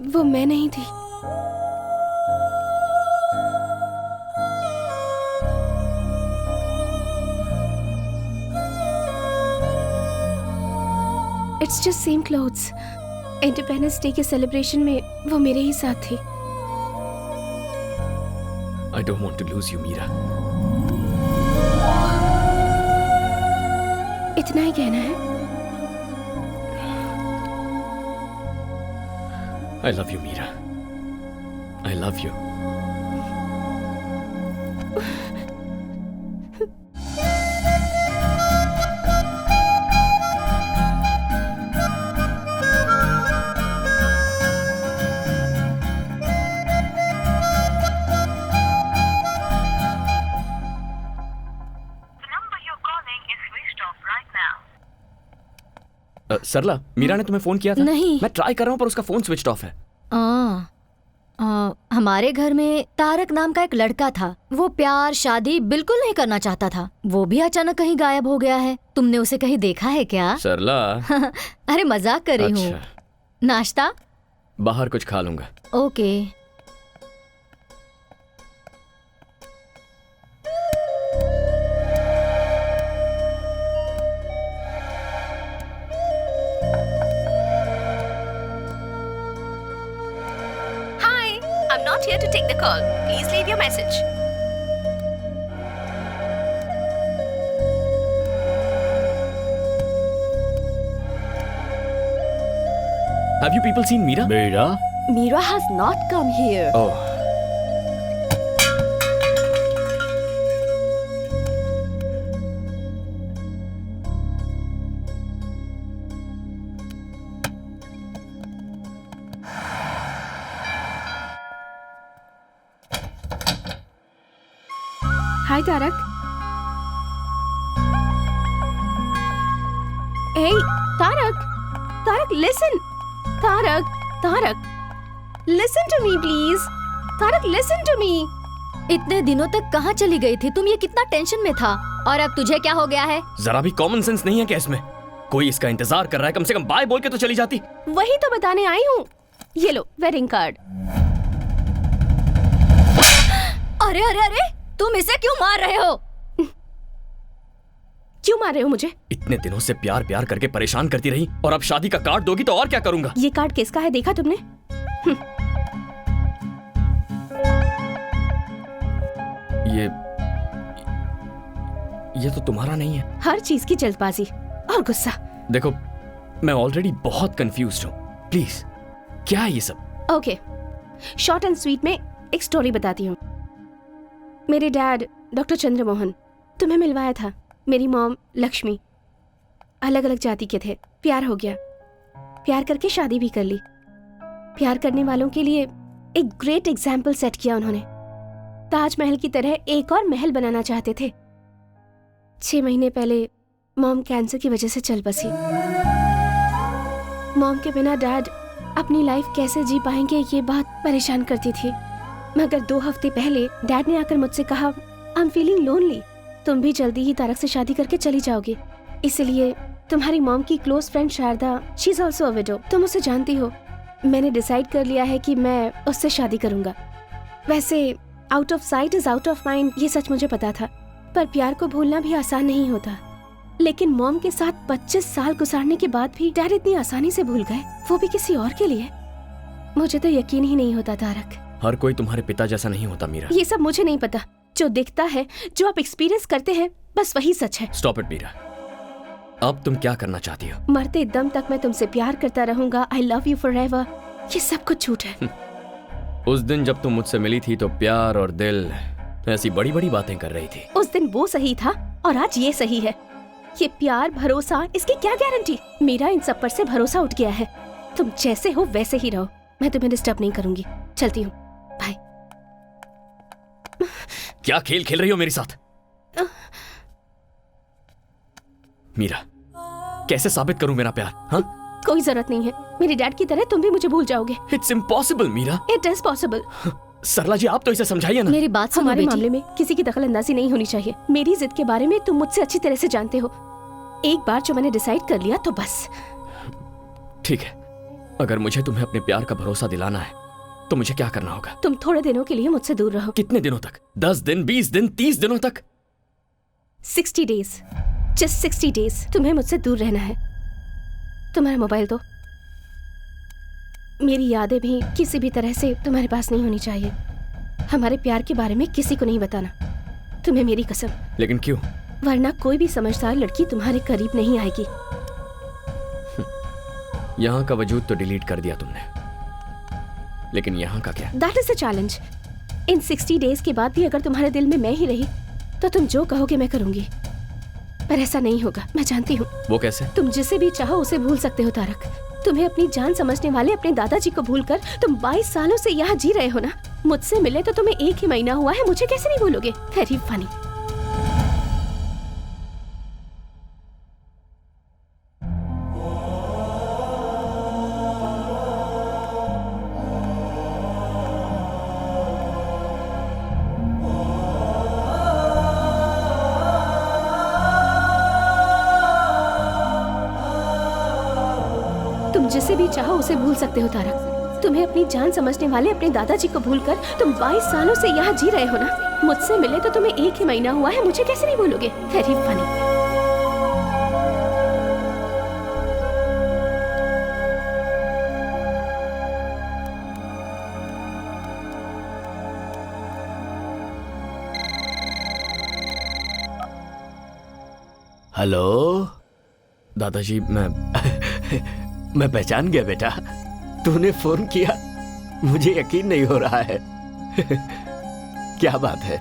वो मैं नहीं थी। It's just same clothes. Independence day के सेलिब्रेशन में वो मेरे ही साथ थी। I don't want to lose you, Meera. इतना ही कहना है? I love you, Meera. I love you. सरला, मीरा ने तुम्हें फोन किया था? नहीं। मैं ट्राई कर रहा हूँ पर उसका फोन स्विच ऑफ है। हमारे घर में तारक नाम का एक लड़का था। वो प्यार शादी बिल्कुल नहीं करना चाहता था। वो भी अचानक कहीं गायब हो गया है। तुमने उसे कहीं देखा है क्या? सरला। अरे मजाक कर रही हूँ। नाश्ता? बाहर कुछ खा लूंगा। Okay. I'm not here to take the call. Please leave your message. Have you people seen Meera? Meera? Meera has not come here. Oh. Hi, Tarak. Hey, Tarak. Tarak, listen. Tarak. Listen to me, please. Tarak, listen to me. इतने दिनों तक कहाँ चली गई थी तुम? ये कितना टेंशन में था और अब तुझे क्या हो गया है? जरा भी कॉमन सेंस नहीं है क्या इसमें? कोई इसका इंतजार कर रहा है, कम से कम बाय बोल के तो चली जाती। वही तो बताने आई हूँ। ये लो वेडिंग कार्ड। अरे अरे अरे, तुम इसे क्यों मार रहे हो? क्यों मार रहे हो मुझे? इतने दिनों से प्यार प्यार करके परेशान करती रही और अब शादी का कार्ड दोगी तो और क्या करूंगा? ये कार्ड किसका है देखा तुमने? ये तो तुम्हारा नहीं है। हर चीज की जल्दबाजी और गुस्सा। देखो, मैं ऑलरेडी बहुत कंफ्यूज्ड हूँ। प्लीज, क्या है ये सब? ओके, शॉर्ट एंड स्वीट में एक स्टोरी बताती हूँ। मेरे डैड डॉक्टर चंद्रमोहन, तुम्हें मिलवाया था। मेरी मॉम लक्ष्मी, अलग अलग जाति के थे। प्यार हो गया, प्यार करके शादी भी कर ली। प्यार करने वालों के लिए एक ग्रेट एग्जाम्पल सेट किया उन्होंने। ताजमहल की तरह एक और महल बनाना चाहते थे। 6 महीने पहले मॉम कैंसर की वजह से चल बसी। मॉम के बिना डैड अपनी लाइफ कैसे जी पाएंगे, ये बात परेशान करती थी। मगर 2 हफ्ते पहले डैड ने आकर मुझसे कहा, आई एम फीलिंग लोनली, तुम भी जल्दी ही तारक से शादी करके चली जाओगी। इसलिए तुम्हारी मॉम की close friend Sharda, she is also a widow, तुम उसे जानती हो। मैंने डिसाइड कर लिया है कि मैं उससे शादी करूंगा। वैसे out of site is out of mind, ये सच मुझे पता था, पर प्यार को भूलना भी आसान नहीं होता। लेकिन मॉम के साथ 25 साल गुजारने के बाद भी डैड इतनी आसानी से भूल गए, वो भी किसी और के लिए। मुझे तो यकीन ही नहीं होता तारक। हर कोई तुम्हारे पिता जैसा नहीं होता मीरा। ये सब मुझे नहीं पता। जो दिखता है, जो आप एक्सपीरियंस करते हैं, बस वही सच है। Stop it Meera. अब तुम क्या करना चाहती हो? मरते दम तक मैं तुमसे प्यार करता रहूंगा। I love you forever. ये सब कुछ झूठ है। उस दिन जब तुम मुझसे मिली थी तो प्यार और दिल ऐसी बड़ी बड़ी बातें कर रही थी। उस दिन वो सही था और आज ये सही है। ये प्यार भरोसा, इसकी क्या गारंटी? मेरा इन सब पर से भरोसा उठ गया है। तुम जैसे हो वैसे ही रहो, मैं तुम्हें डिस्टर्ब नहीं करूंगी। चलती हूँ, बाय। क्या खेल खेल रही हो मेरे साथ? मीरा, कैसे साबित करूं मेरा प्यार? हाँ? कोई जरूरत नहीं है। मेरे डैड की तरह तुम भी मुझे भूल जाओगे। It's impossible Meera. It is possible. Sarla ji, आप तो इसे समझाइए ना। मेरी बात सुनो हमारे बेटी। मामले में किसी की दखलंदाजी नहीं होनी चाहिए। मेरी जिद के बारे में तुम मुझसे अच्छी तरह से जानते हो। एक बार जो मैंने डिसाइड कर लिया तो बस। ठीक है, अगर मुझे तुम्हें अपने प्यार का भरोसा दिलाना है तो मुझे क्या करना होगा? तुम थोड़े दिनों के लिए मुझसे दूर रहो। कितने दिनों तक? 10 दिन, 20 दिन, 30 दिनों तक? 60 डेज, जस्ट 60 डेज तुम्हें मुझसे दूर रहना है। तुम्हारा मोबाइल दो। मेरी यादें भी किसी भी तरह से तुम्हारे पास नहीं होनी चाहिए। हमारे प्यार के बारे में किसी को नहीं बताना, तुम्हें मेरी कसम। लेकिन क्यों? वरना कोई भी समझदार लड़की तुम्हारे करीब नहीं आएगी। यहाँ का वजूद तो डिलीट कर दिया तुमने, लेकिन यहाँ का क्या? That is the challenge. In 60 days के बाद भी अगर तुम्हारे दिल में मैं ही रही तो तुम जो कहोगे मैं करूंगी, पर ऐसा नहीं होगा, मैं जानती हूँ। वो कैसे? तुम जिसे भी चाहो उसे भूल सकते हो तारक। तुम्हें अपनी जान समझने वाले अपने दादाजी को भूलकर तुम 22 सालों से यहाँ जी रहे हो ना। मुझसे मिले तो तुम्हें 1 ही महीना हुआ है, मुझे कैसे नहीं भूलोगे? Very funny. तुम जिसे भी चाहो उसे भूल सकते हो तारक। तुम्हें अपनी जान समझने वाले अपने दादाजी को भूलकर तुम 22 सालों से यहाँ जी रहे हो ना। मुझसे मिले तो तुम्हें 1 ही महीना हुआ है, मुझे कैसे नहीं भूलोगे? Very funny. हेलो दादाजी, मैं पहचान गया बेटा, तूने फोन किया, मुझे यकीन नहीं हो रहा है। क्या बात है,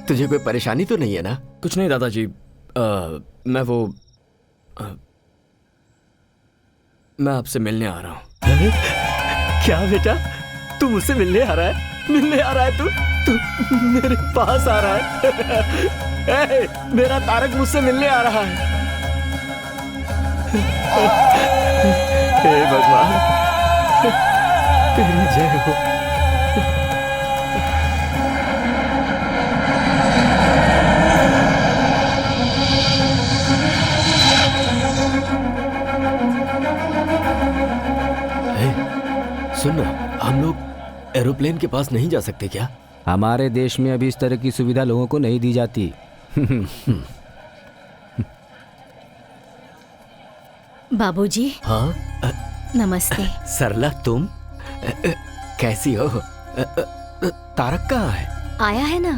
तुझे कोई परेशानी तो नहीं है ना? कुछ नहीं दादाजी, मैं आपसे मिलने आ रहा हूँ। अरे क्या बेटा, तू मुझसे मिलने आ रहा है? मिलने आ रहा है तू मेरे पास आ रहा है? मेरा तारक मुझसे मिलने आ रहा है। हे भगवान, तेरी जय हो। सुन ना, हम लोग एरोप्लेन के पास नहीं जा सकते क्या? हमारे देश में अभी इस तरह की सुविधा लोगों को नहीं दी जाती। बाबूजी। हाँ नमस्ते। सरला, तुम कैसी हो? तारक कहाँ है? आया है ना।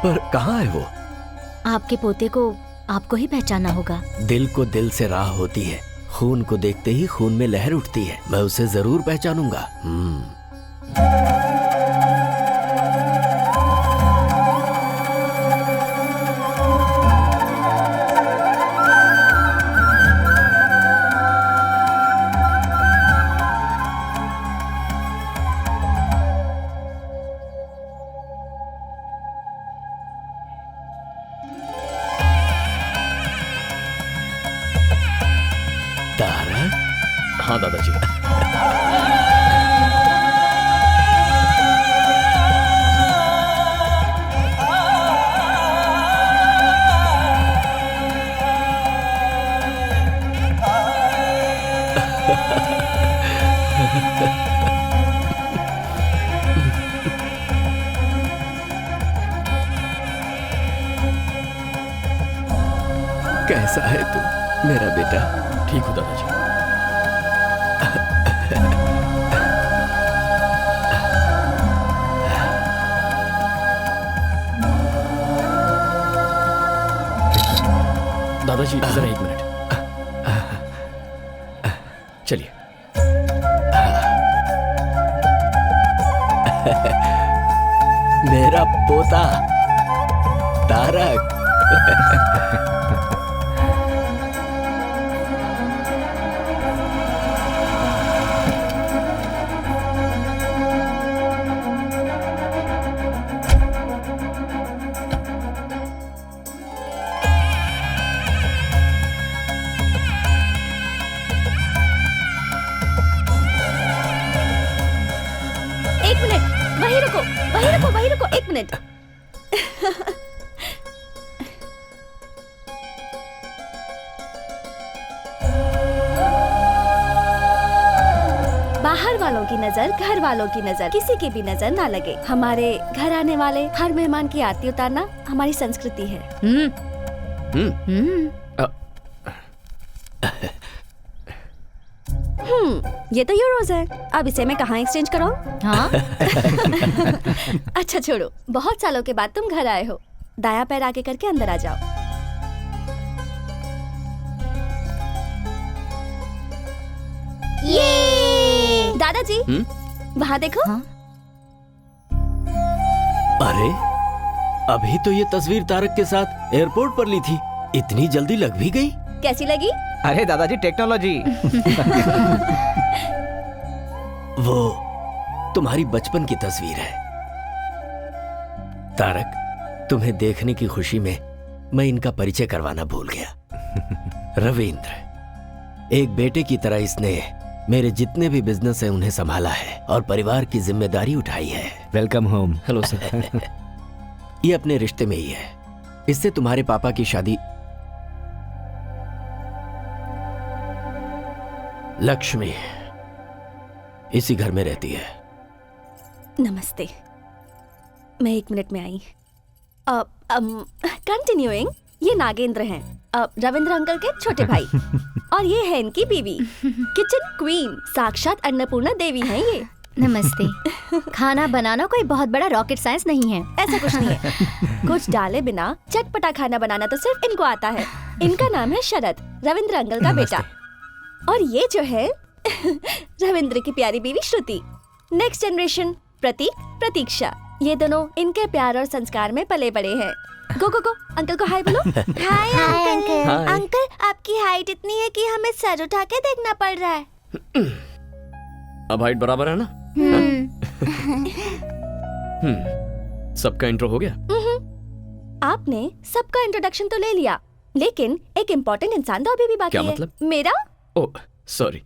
पर कहाँ है वो? आपके पोते को आपको ही पहचाना होगा। दिल को दिल से राह होती है, खून को देखते ही खून में लहर उठती है। मैं उसे जरूर पहचानूंगा। हाँ दादाजी। कैसा है तू मेरा बेटा? ठीक हो दादाजी। दादाजी जरा 1 मिनट, चलिए। मेरा पोता तारक। वहीं रुको 1 मिनट। बाहर वालों की नजर, घर वालों की नजर, किसी की भी नजर ना लगे। हमारे घर आने वाले हर मेहमान की आरती उतारना हमारी संस्कृति है। ये तो यूरोज है, अब इसे मैं कहाँ एक्सचेंज कराऊं? हाँ? अच्छा छोड़ो, बहुत सालों के बाद तुम घर आए हो, दाया पैर आगे करके अंदर आ जाओ। ये दादाजी, वहाँ देखो। अरे अभी तो ये तस्वीर तारक के साथ एयरपोर्ट पर ली थी, इतनी जल्दी लग भी गई? कैसी लगी? अरे दादाजी टेक्नोलॉजी। वो तुम्हारी बचपन की तस्वीर है तारक। तुम्हें देखने की खुशी में मैं इनका परिचय करवाना भूल गया। रविंद्र, एक बेटे की तरह इसने मेरे जितने भी बिजनेस है उन्हें संभाला है और परिवार की जिम्मेदारी उठाई है। Welcome home. Hello sir. ये अपने रिश्ते में ही है। इससे तुम्हारे पापा की शादी। लक्ष्मी इसी घर में रहती है। नमस्ते, मैं 1 मिनट में आई। कंटिन्यूइंग, ये नागेंद्र हैं, रविंद्र अंकल के छोटे भाई। और ये है इनकी बीवी, किचन क्वीन, साक्षात अन्नपूर्णा देवी हैं ये। नमस्ते। खाना बनाना कोई बहुत बड़ा रॉकेट साइंस नहीं है। ऐसा कुछ नहीं है। कुछ डाले बिना चटपटा खाना बनाना तो सिर्फ इनको आता है। इनका नाम है शरद, रविंद्र अंकल का बेटा। और ये जो है रविंद्र की प्यारी बीवी श्रुति। नेक्स्ट जनरेशन प्रतीक, प्रतीक्षा। ये दोनों इनके प्यार और संस्कार में पले बड़े हैं। गो गो गो, अंकल को हाय बोलो। Hi uncle. हाय। अंकल, आपकी हाइट इतनी है कि हमें सर उठा के देखना पड़ रहा है। अब हाइट बराबर है ना? सबका इंट्रो हो गया? आपने सबका इंट्रोडक्शन तो ले लिया, लेकिन एक इम्पोर्टेंट इंसान तो अभी भी बाकी क्या है। मतलब? मेरा? ओह सॉरी,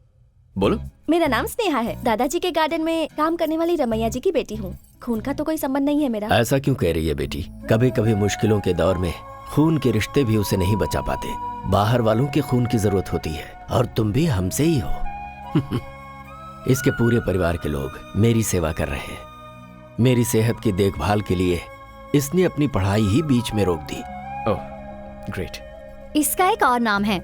बोलो। मेरा नाम स्नेहा है, दादाजी के गार्डन में काम करने वाली रमैया जी की बेटी हूँ। खून का तो कोई संबंध नहीं है मेरा। ऐसा क्यों कह रही है बेटी? कभी कभी मुश्किलों के दौर में खून के रिश्ते भी उसे नहीं बचा पाते। बाहर वालों के खून की जरूरत होती है और तुम भी हमसे ही हो। इसके पूरे परिवार के लोग मेरी सेवा कर रहे हैं। मेरी सेहत की देखभाल के लिए इसने अपनी पढ़ाई ही बीच में रोक दी। Oh great. इसका एक और नाम है,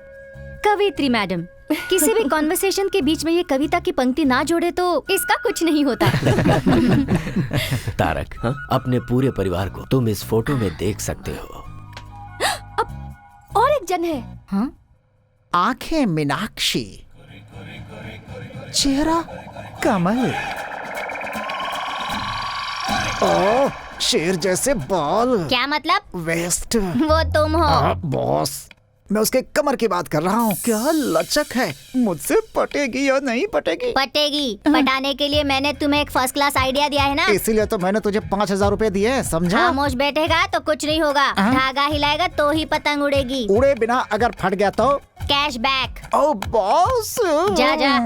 कवित्री मैडम। किसी भी कॉन्वर्सेशन के बीच में ये कविता की पंक्ति ना जोड़े तो इसका कुछ नहीं होता। तारक, अपने पूरे परिवार को तुम इस फोटो में देख सकते हो। और एक जन है। हाँ? आंखें मीनाक्षी, चेहरा कमल, ओ शेर जैसे बाल, क्या मतलब? वेस्ट। वो तुम हो। बॉस, मैं उसके कमर की बात कर रहा हूँ। क्या लचक है, मुझसे पटेगी या नहीं पटेगी? पटेगी। पटाने के लिए मैंने तुम्हें एक फर्स्ट क्लास आइडिया दिया है ना। इसीलिए तो मैंने तुझे 5000 रुपए दिए हैं, समझा? खामोश बैठेगा तो कुछ नहीं होगा, धागा हिलाएगा तो ही पतंग उड़ेगी। उड़े बिना अगर फट गया तो? Cash back. ओ बॉस, जा जा।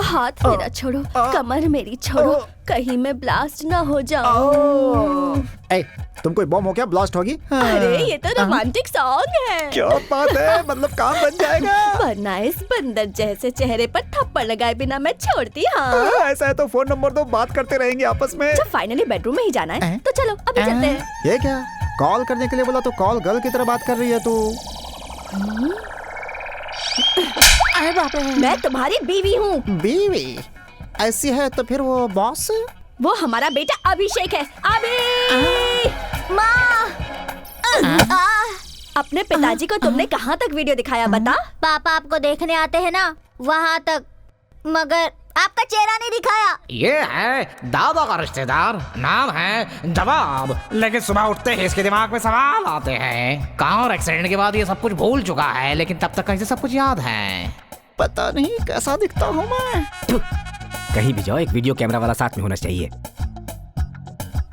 हाथ मेरा छोड़ो, कमर मेरी छोड़ो, कहीं मैं ब्लास्ट ना हो जाऊं। ए, तुम कोई बम हो क्या ब्लास्ट होगी? अरे ये तो रोमांटिक सॉन्ग है। क्या बात है, मतलब काम बन जाएगा। वरना इस बंदर जैसे चेहरे पर थप्पड़ लगाए बिना मैं छोड़ती। हाँ, ऐसा है तो फोन नंबर दो, बात करते रहेंगे आपस में। जब फाइनली बेडरूम में ही जाना है तो चलो अभी चलते हैं। ये क्या, कॉल करने के लिए बोला तो कॉल गर्ल की तरह बात कर रही है तू। अरे बाप रे, मैं तुम्हारी बीवी हूँ। बीवी? ऐसी है तो फिर वो बॉस? वो हमारा बेटा अभिषेक है। अभी माँ, अपने पिताजी को तुमने कहाँ तक वीडियो दिखाया बता? पापा आपको देखने आते हैं ना, वहाँ तक, मगर आपका चेहरा नहीं दिखाया। ये है दादा का रिश्तेदार, नाम है जवाब। लेकिन सुबह उठते ही इसके दिमाग में सवाल आते हैं। कार एक्सीडेंट के बाद ये सब कुछ भूल चुका है, लेकिन तब तक इसे सब कुछ याद है। पता नहीं कैसा दिखता हूँ मैं। कहीं भी जाओ एक वीडियो कैमरा वाला साथ में होना चाहिए।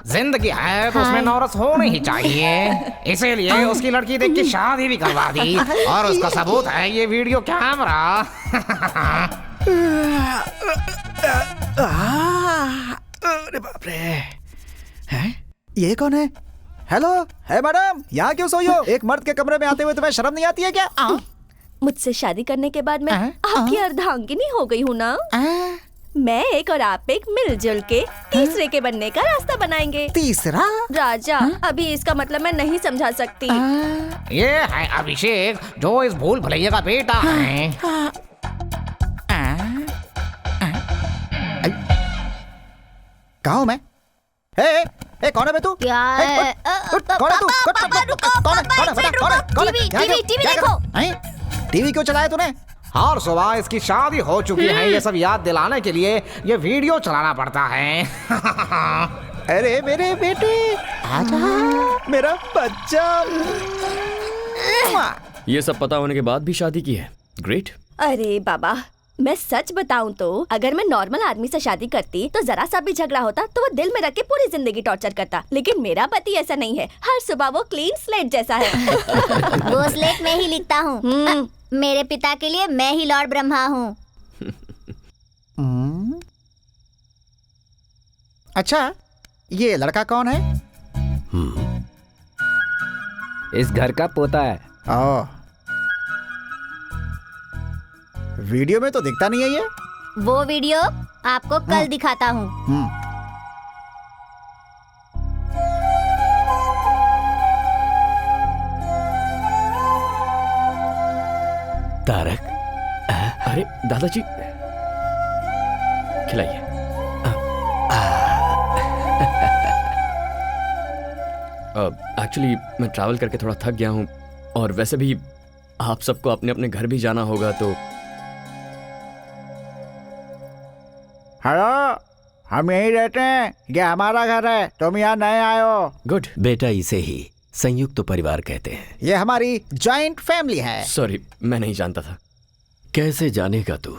जिंदगी है तो उसमें नौरस होनी ही चाहिए, इसीलिए उसकी लड़की देख के शादी भी करवा दी। और उसका सबूत है ये वीडियो कैमरा। अरे बाप रे, हैं? ये कौन है? हेलो, है मैडम, यहाँ क्यों सोई हो? एक मर्द के कमरे में आते हुए तुम्हें शर्म नहीं आती है क्या? मुझसे शादी करने के बाद मैं आपकी अर्धांगिनी हो गई हूँ ना। मैं एक और आप एक मिलजुल के तीसरे के बनने का रास्ता बनाएंगे। तीसरा? राजा, अभी इसका मतलब मैं नहीं समझा सकती। ये है अभिषेक, जो इस भूल भुलैया का बेटा है। कहाँ हूँ मैं? ए, कौन है बे तू? क्या है? कौन है तू? कौन है? टीवी देखो। टीवी क्यों चलाया तूने? और सुबह इसकी शादी हो चुकी है, ये सब याद दिलाने के लिए ये वीडियो चलाना पड़ता है। अरे मेरे बेटे, आजा मेरा बच्चा। ये सब पता होने के बाद भी शादी की है। ग्रेट। अरे बाबा, मैं सच बताऊं तो अगर मैं नॉर्मल आदमी से शादी करती तो जरा सा भी झगड़ा होता तो वो दिल में रख के पूरी जिंदगी टॉर्चर करता, लेकिन मेरा पति ऐसा नहीं है। हर सुबह वो क्लीन स्लेट जैसा है। वो स्लेट मैं ही लिखता हूँ। मेरे पिता के लिए मैं ही लॉर्ड ब्रह्मा हूँ। अच्छा, ये लड़का कौन है? इस घर का पोता है। वीडियो में तो दिखता नहीं है ये। वो वीडियो आपको कल दिखाता हूँ। तारक। अरे दादाजी, खिलाइए। एक्चुअली मैं ट्रैवल करके थोड़ा थक गया हूँ, और वैसे भी आप सबको अपने अपने घर भी जाना होगा, तो हेलो, हम यहीं रहते हैं, ये हमारा घर है, तुम यहाँ नए आए हो। गुड। बेटा, इसे ही संयुक्त परिवार कहते हैं। ये हमारी जॉइंट फैमिली है। सॉरी, मैं नहीं जानता था। कैसे जानेगा तू?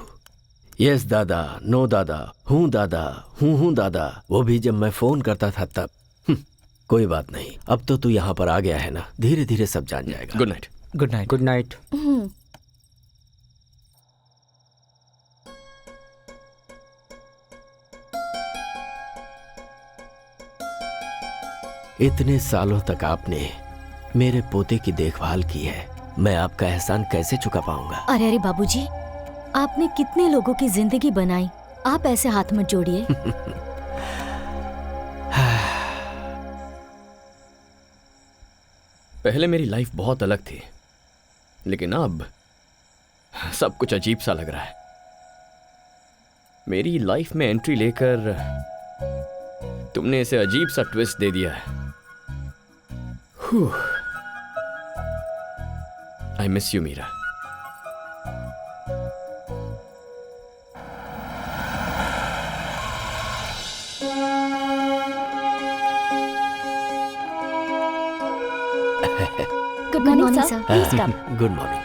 यस दादा, नो दादा, हूँ दादा, हूँ दादा, वो भी जब मैं फोन करता था तब। कोई बात नहीं, अब तो तू यहाँ पर आ गया है ना, धीरे धीरे सब जान जाएगा। Good night. Good night. Good night. इतने सालों तक आपने मेरे पोते की देखभाल की है, मैं आपका एहसान कैसे चुका पाऊंगा? अरे अरे बाबूजी, आपने कितने लोगों की जिंदगी बनाई, आप ऐसे हाथ मत जोड़िए। पहले मेरी लाइफ बहुत अलग थी, लेकिन अब सब कुछ अजीब सा लग रहा है। मेरी लाइफ में एंट्री लेकर तुमने इसे अजीब सा ट्विस्ट दे दिया है। I miss you Meera. Good morning sir, please come. Good morning.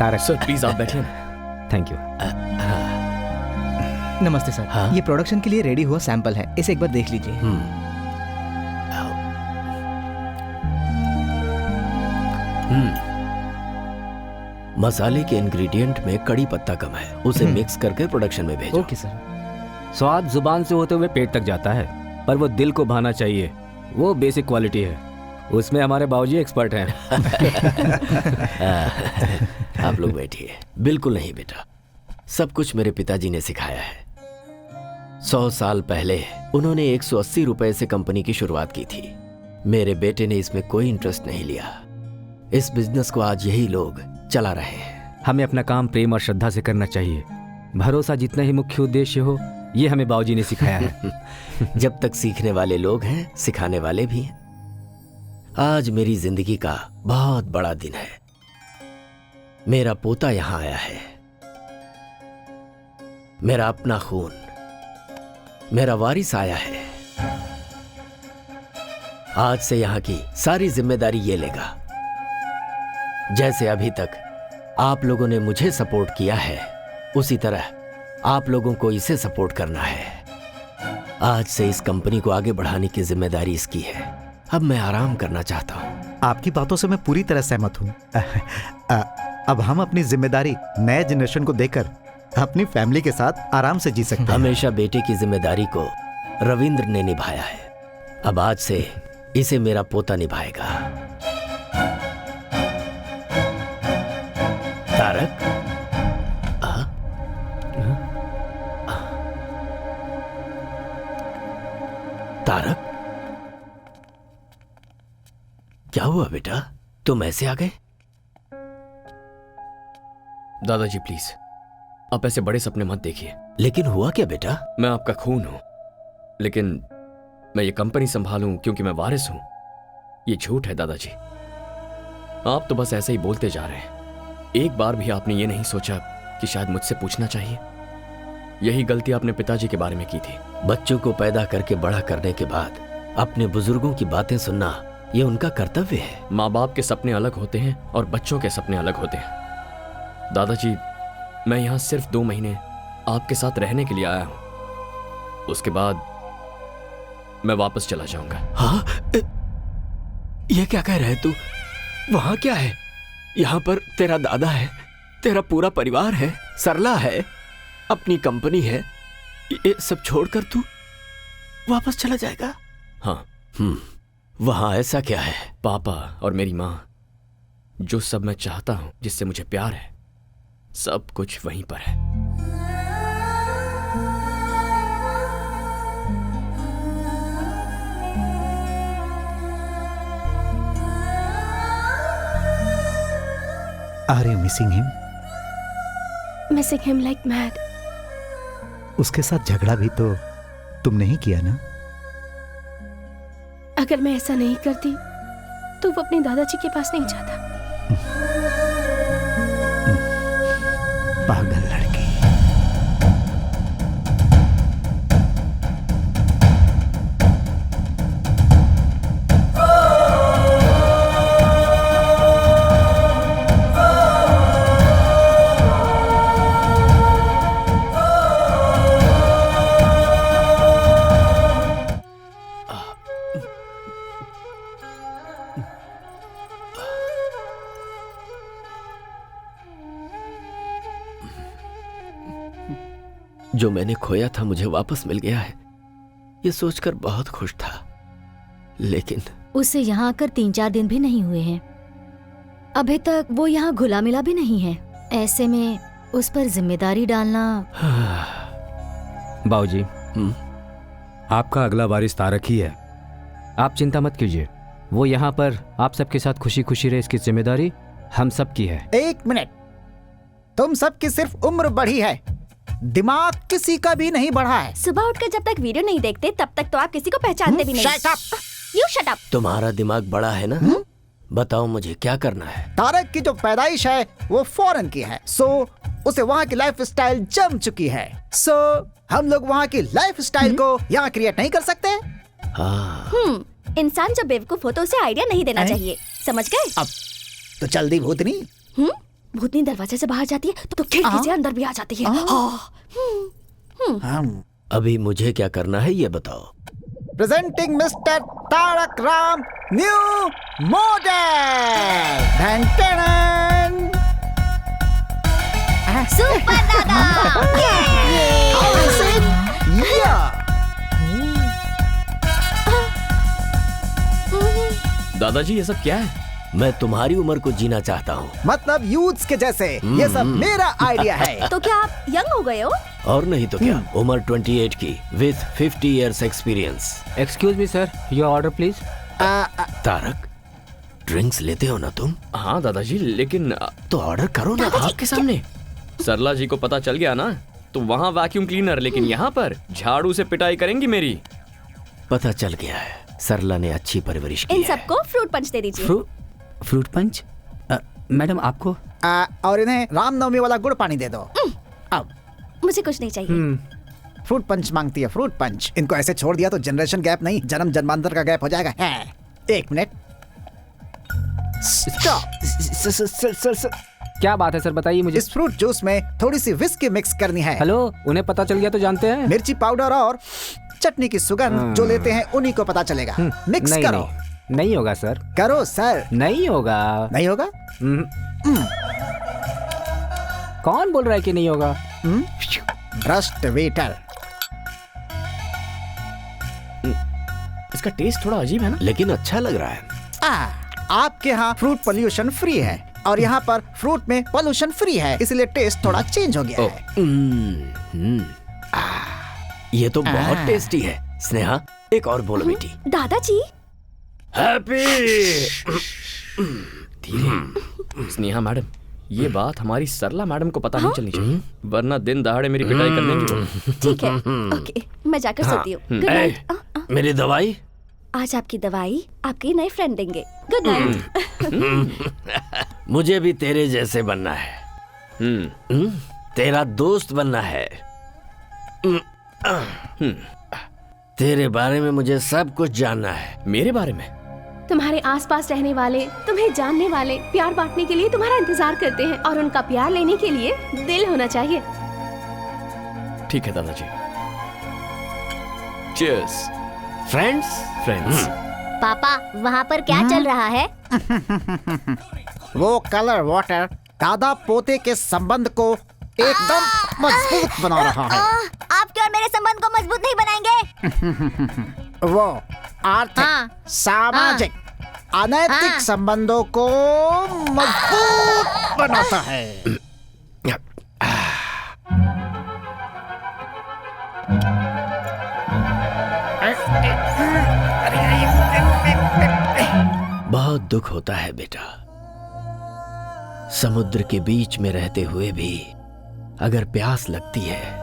Tarak sir please आप बैठिए ना। Thank you. नमस्ते सर। ये प्रोडक्शन के लिए रेडी हुआ सैंपल है, इसे एक बार देख लीजिए। मसाले के इंग्रेडिएंट में कड़ी पत्ता कम है, उसे मिक्स करके प्रोडक्शन में भेजो। Okay sir. स्वाद जुबान से होते हुए पेट तक जाता है, पर वो दिल को भाना चाहिए, वो बेसिक क्वालिटी है, उसमें हमारे बाबूजी एक्सपर्ट हैं। आप लोग बैठिए। बिल्कुल नहीं बेटा, सब कुछ मेरे पिताजी ने सिखाया है। 100 साल पहले उन्होंने 180 रुपए से कंपनी की शुरुआत की थी। मेरे बेटे ने इसमें कोई इंटरेस्ट नहीं लिया। इस बिजनेस को आज यही लोग चला रहे हैं। हमें अपना काम प्रेम और श्रद्धा से करना चाहिए। भरोसा जितना ही मुख्य उद्देश्य हो, ये हमें बाबूजी ने सिखाया है। जब तक सीखने वाले लोग हैं, सिखाने वाले भी हैं। आज मेरी जिंदगी का बहुत बड़ा दिन है। मेरा पोता यहां आया है, मेरा अपना खून, मेरा वारिस आया है। आज से यहां की सारी जिम्मेदारी ये लेगा। जैसे अभी तक आप लोगों ने मुझे सपोर्ट किया है, उसी तरह आप लोगों को इसे सपोर्ट करना है। आज से इस कंपनी को आगे बढ़ाने की जिम्मेदारी इसकी है। अब मैं आराम करना चाहता हूँ। आपकी बातों से मैं पूरी तरह सहमत हूँ। अब हम अपनी जिम्मेदारी नए जनरेशन को देकर अपनी फैमिली के साथ आराम से जी सकते हैं। हमेशा बेटे की जिम्मेदारी को रविंद्र ने निभाया है, अब आज से इसे मेरा पोता निभाएगा। तारक, तारक, क्या हुआ बेटा, तुम ऐसे आ गए? दादाजी प्लीज, आप ऐसे बड़े सपने मत देखिए। लेकिन हुआ क्या बेटा? मैं आपका खून हूं, लेकिन मैं ये कंपनी संभालूं क्योंकि मैं वारिस हूं, ये झूठ है दादाजी। आप तो बस ऐसे ही बोलते जा रहे हैं। एक बार भी आपने ये नहीं सोचा कि शायद मुझसे पूछना चाहिए? यही गलती आपने पिताजी के बारे में की थी। बच्चों को पैदा करके बड़ा करने के बाद अपने बुजुर्गों की बातें सुनना ये उनका कर्तव्य है। माँ बाप के सपने अलग होते हैं और बच्चों के सपने अलग होते हैं। दादाजी, मैं यहाँ सिर्फ 2 महीने आपके साथ रहने के लिए आया हूँ। उसके बाद मैं वापस चला जाऊंगा। हाँ? ये क्या कह रहे तू? वहां क्या है? यहाँ पर तेरा दादा है, तेरा पूरा परिवार है, सरला है, अपनी कंपनी है। ये सब छोड़कर तू वापस चला जाएगा? हाँ। वहां ऐसा क्या है? पापा और मेरी माँ, जो सब मैं चाहता हूं, जिससे मुझे प्यार है, सब कुछ वहीं पर है। Are you missing him? Missing him like mad. उसके साथ झगड़ा भी तो तुमने ही किया ना? अगर मैं ऐसा नहीं करती तो वो अपने दादाजी के पास नहीं जाता। पागल लड़की। जो मैंने खोया था मुझे वापस मिल गया है, ये सोचकर बहुत खुश था। लेकिन उसे यहाँ आकर 3-4 दिन भी नहीं हुए हैं। अभी तक वो यहाँ घुला मिला भी नहीं है। ऐसे में उस पर जिम्मेदारी डालना। बाबूजी, आपका अगला वारिस तारक ही है। आप चिंता मत कीजिए, वो यहाँ पर आप सबके साथ खुशी खुशी रहे, इसकी जिम्मेदारी हम सब की है। 1 मिनट, तुम सबकी सिर्फ उम्र बढ़ी है, दिमाग किसी का भी नहीं बढ़ा है। सुबह उठकर जब तक वीडियो नहीं देखते तब तक तो आप किसी को पहचानते भी नहीं। Shut up! You shut up! तुम्हारा दिमाग बड़ा है ना? बताओ मुझे क्या करना है? तारक की जो पैदाइश है वो फॉरेन की है, सो उसे वहाँ की लाइफ स्टाइल जम चुकी है। सो हम लोग वहाँ की लाइफ स्टाइल को यहाँ क्रिएट नहीं कर सकते। इंसान जब बेवकूफ हो तो उसे आइडिया नहीं देना चाहिए, समझ गए? अब तो जल्दी भूतनी। भूतनी दरवाजे से बाहर जाती है तो खिड़की से अंदर भी आ जाती है। अभी मुझे क्या करना है ये बताओ। Presenting mister Tarak Ram new model. Super दादा। दादाजी, ये सब क्या है? मैं तुम्हारी उम्र को जीना चाहता हूँ। मतलब यूथ्स के जैसे। ये सब मेरा आइडिया है। तो क्या आप यंग हो गए हो? और नहीं तो क्या, उम्र 28 की with 50 years experience. Excuse me sir, your order please. Tarak, drinks लेते हो ना तुम? हाँ दादाजी, लेकिन तो ऑर्डर करो ना आपके सामने। सरला जी को पता चल गया ना तो वहाँ वैक्यूम क्लीनर, लेकिन यहाँ पर झाड़ू से पिटाई करेंगी मेरी। पता चल गया है, सरला ने अच्छी परवरिश की इन है। सबको फ्रूट पंच दे दीजिए। Fruit punch? मैडम आपको? और इन्हें रामनवमी वाला गुड़ पानी दे दो। अब मुझे कुछ नहीं चाहिए। फ्रूट पंच मांगती है, फ्रूट पंच। इनको ऐसे छोड़ दिया तो जनरेशन गैप नहीं, जन्म जन्मांतर का गैप हो जाएगा। 1 मिनट, स्टॉप। क्या बात है सर, बताइए मुझे। इस फ्रूट जूस में थोड़ी सी विस्की मिक्स करनी है। हेलो, उन्हें पता चल गया तो जानते हैं। मिर्ची पाउडर और चटनी की सुगंध जो लेते हैं उन्हीं को पता चलेगा। मिक्स करो। नहीं होगा सर। करो सर। नहीं होगा। नहीं होगा? कौन बोल रहा है कि नहीं होगा? भ्रष्ट वेटर। इसका टेस्ट थोड़ा अजीब है ना, लेकिन अच्छा लग रहा है। आपके यहाँ फ्रूट पोल्यूशन फ्री है और यहाँ पर फ्रूट में पोल्यूशन फ्री है, इसलिए टेस्ट थोड़ा चेंज हो गया है। ये तो बहुत टेस्टी है। स्नेहा, एक और बोलो बेटी। दादाजी। हैप्पी। धीरे। स्नेहा मैडम, ये बात हमारी सरला मैडम को पता नहीं चलनी चाहिए, वरना दिन दहाड़े मेरी पिटाई करने की। ठीक है, ओके, मैं जाकर सोती हूँ। Good night. मेरी दवाई? आज आपकी दवाई आपके नए फ्रेंड देंगे। Good night. मुझे भी तेरे जैसे बनना है। तेरा दोस्त बनना है। तेरे बारे में मुझे सब कुछ जानना है। मेरे बारे में? तुम्हारे आसपास रहने वाले, तुम्हें जानने वाले, प्यार बांटने के लिए तुम्हारा इंतजार करते हैं और उनका प्यार लेने के लिए दिल होना चाहिए। ठीक है दादाजी। चीयर्स। फ्रेंड्स। पापा वहाँ पर क्या चल रहा है? वो कलर वाटर दादा पोते के संबंध को एकदम मजबूत बना रहा है। आपके और मेरे संबंध को मजबूत नहीं बनाएंगे। वो आर्थिक, सामाजिक, अनैतिक संबंधों को मजबूत बनाता है। बहुत दुख होता है बेटा, समुद्र के बीच में रहते हुए भी अगर प्यास लगती है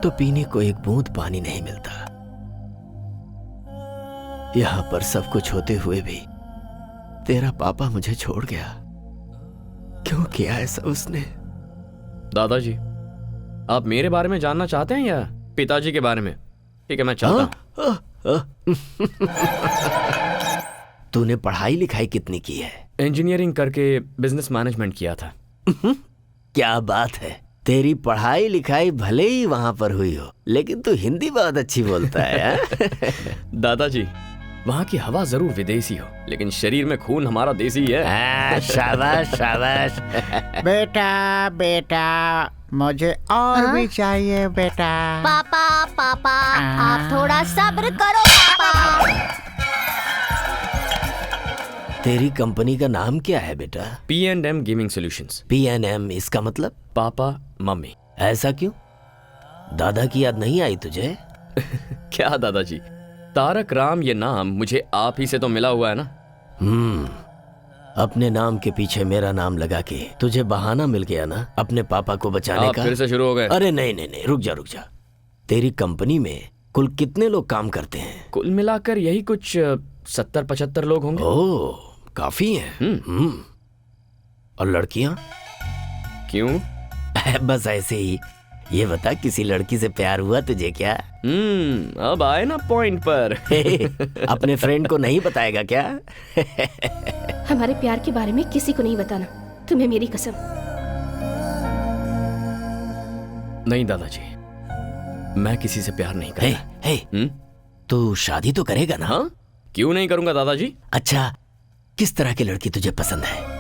तो पीने को एक बूंद पानी नहीं मिलता। यहां पर सब कुछ होते हुए भी तेरा पापा मुझे छोड़ गया। क्यों किया ऐसा उसने? दादाजी, आप मेरे बारे में जानना चाहते हैं या पिताजी के बारे में? ठीक है, मैं चाहता हूं। तूने पढ़ाई लिखाई कितनी की है? इंजीनियरिंग करके बिजनेस मैनेजमेंट किया था। क्या बात है, तेरी पढ़ाई लिखाई भले ही वहां पर हुई हो, लेकिन तू हिंदी बहुत अच्छी बोलता है। दादाजी, वहाँ की हवा जरूर विदेशी हो, लेकिन शरीर में खून हमारा देसी है। शाबाश शाबाश। बेटा मुझे और भी चाहिए बेटा। पापा आप थोड़ा सब्र करो पापा। तेरी कंपनी का नाम क्या है बेटा? P&M gaming solutions. P&M, इसका मतलब? Papa mummy. ऐसा क्यों? दादा की याद नहीं आई तुझे? क्या दादाजी, तारक राम ये नाम मुझे आप ही से तो मिला हुआ है ना। अपने नाम के पीछे मेरा नाम लगा के तुझे बहाना मिल गया ना अपने पापा को बचाने आप का। फिर से शुरू हो गए। अरे नहीं, रुक जा। तेरी कंपनी में कुल कितने लोग काम करते हैं? कुल मिलाकर यही कुछ 70-75 लोग होंगे। ओह, काफी हैं। और लड़कियां? क्यों? बस ऐसे ही। ये बता, किसी लड़की से प्यार हुआ तुझे क्या? अब आए ना पॉइंट पर। अपने फ्रेंड को नहीं बताएगा क्या? हमारे प्यार के बारे में किसी को नहीं बताना, तुम्हें मेरी कसम। नहीं दादाजी, मैं किसी से प्यार नहीं करता। तू शादी तो करेगा ना? हाँ, क्यों नहीं करूंगा दादाजी। अच्छा, किस तरह की लड़की तुझे पसंद है?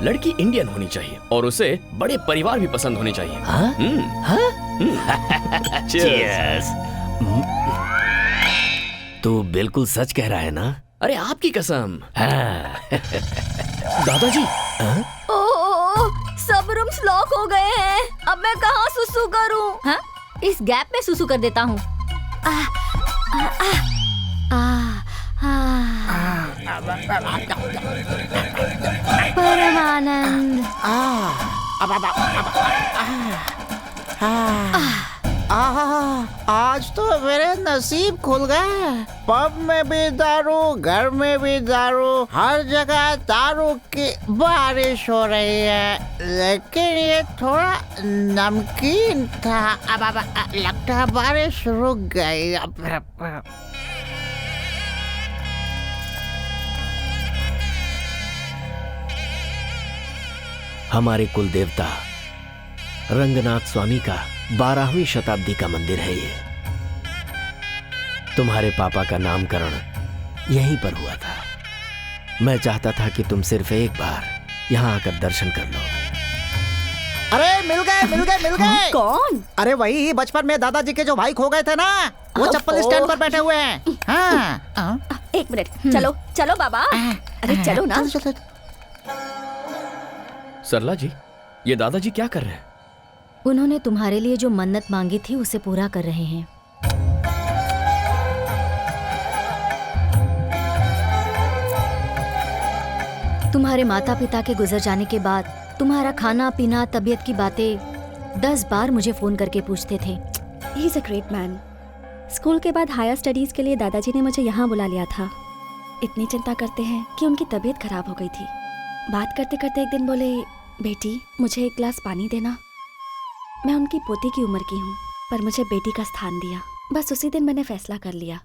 लड़की इंडियन होनी चाहिए और उसे बड़े परिवार भी पसंद होने चाहिए। Cheers। तू बिल्कुल सच कह रहा है ना? अरे आपकी कसम। दादाजी। सब रूम्स लॉक हो गए हैं। अब मैं कहाँ सुसु करूं? हाँ? इस गैप में सुसु कर देता हूँ। परमानंद। आज तो मेरे नसीब खुल गए। पब में भी दारू, घर में भी दारू, हर जगह दारू की बारिश हो रही है। लेकिन ये थोड़ा नमकीन था। अब लगता है बारिश रुक गई। हमारे कुल देवता रंगनाथ स्वामी का 12वीं शताब्दी का मंदिर है ये। तुम्हारे पापा का नामकरण यहीं पर हुआ था। मैं चाहता था कि तुम सिर्फ एक बार यहाँ आकर दर्शन कर लो। अरे मिल गए। कौन? अरे वही बचपन में दादाजी के जो भाई खो गए थे ना, वो चप्पल स्टैंड पर बैठे हुए हैं। हाँ। एक मिनट, चलो बाबा। अरे चलो ना। सरला जी, ये दादाजी क्या कर रहे हैं? उन्होंने तुम्हारे लिए जो मन्नत मांगी थी उसे पूरा कर रहे हैं। तुम्हारे माता पिता के गुजर जाने के बाद तुम्हारा खाना पीना, तबीयत की बातें 10 बार मुझे फोन करके पूछते थे। He is a great man. School के बाद हायर स्टडीज के लिए दादाजी ने मुझे यहाँ बुला लिया था। इतनी चिंता करते हैं कि उनकी तबीयत खराब हो गई थी। बात करते करते एक दिन बोले, बेटी मुझे एक गिलास पानी देना। मैं उनकी पोती की उम्र की हूँ, पर मुझे बेटी का स्थान दिया। बस उसी दिन मैंने फैसला कर लिया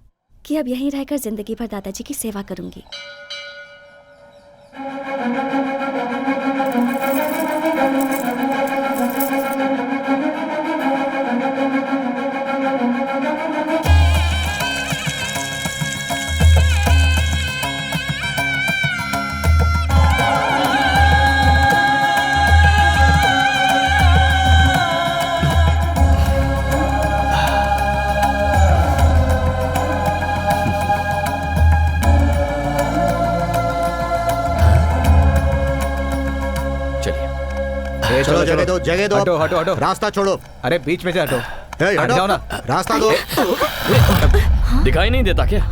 कि अब यहीं रहकर जिंदगी भर दादाजी की सेवा करूंगी। चलो जगह दो हटो हटो हटो, रास्ता छोड़ो। अरे बीच में से हटो, हट जाओ ना। रास्ता दो। दिखाई नहीं देता क्या?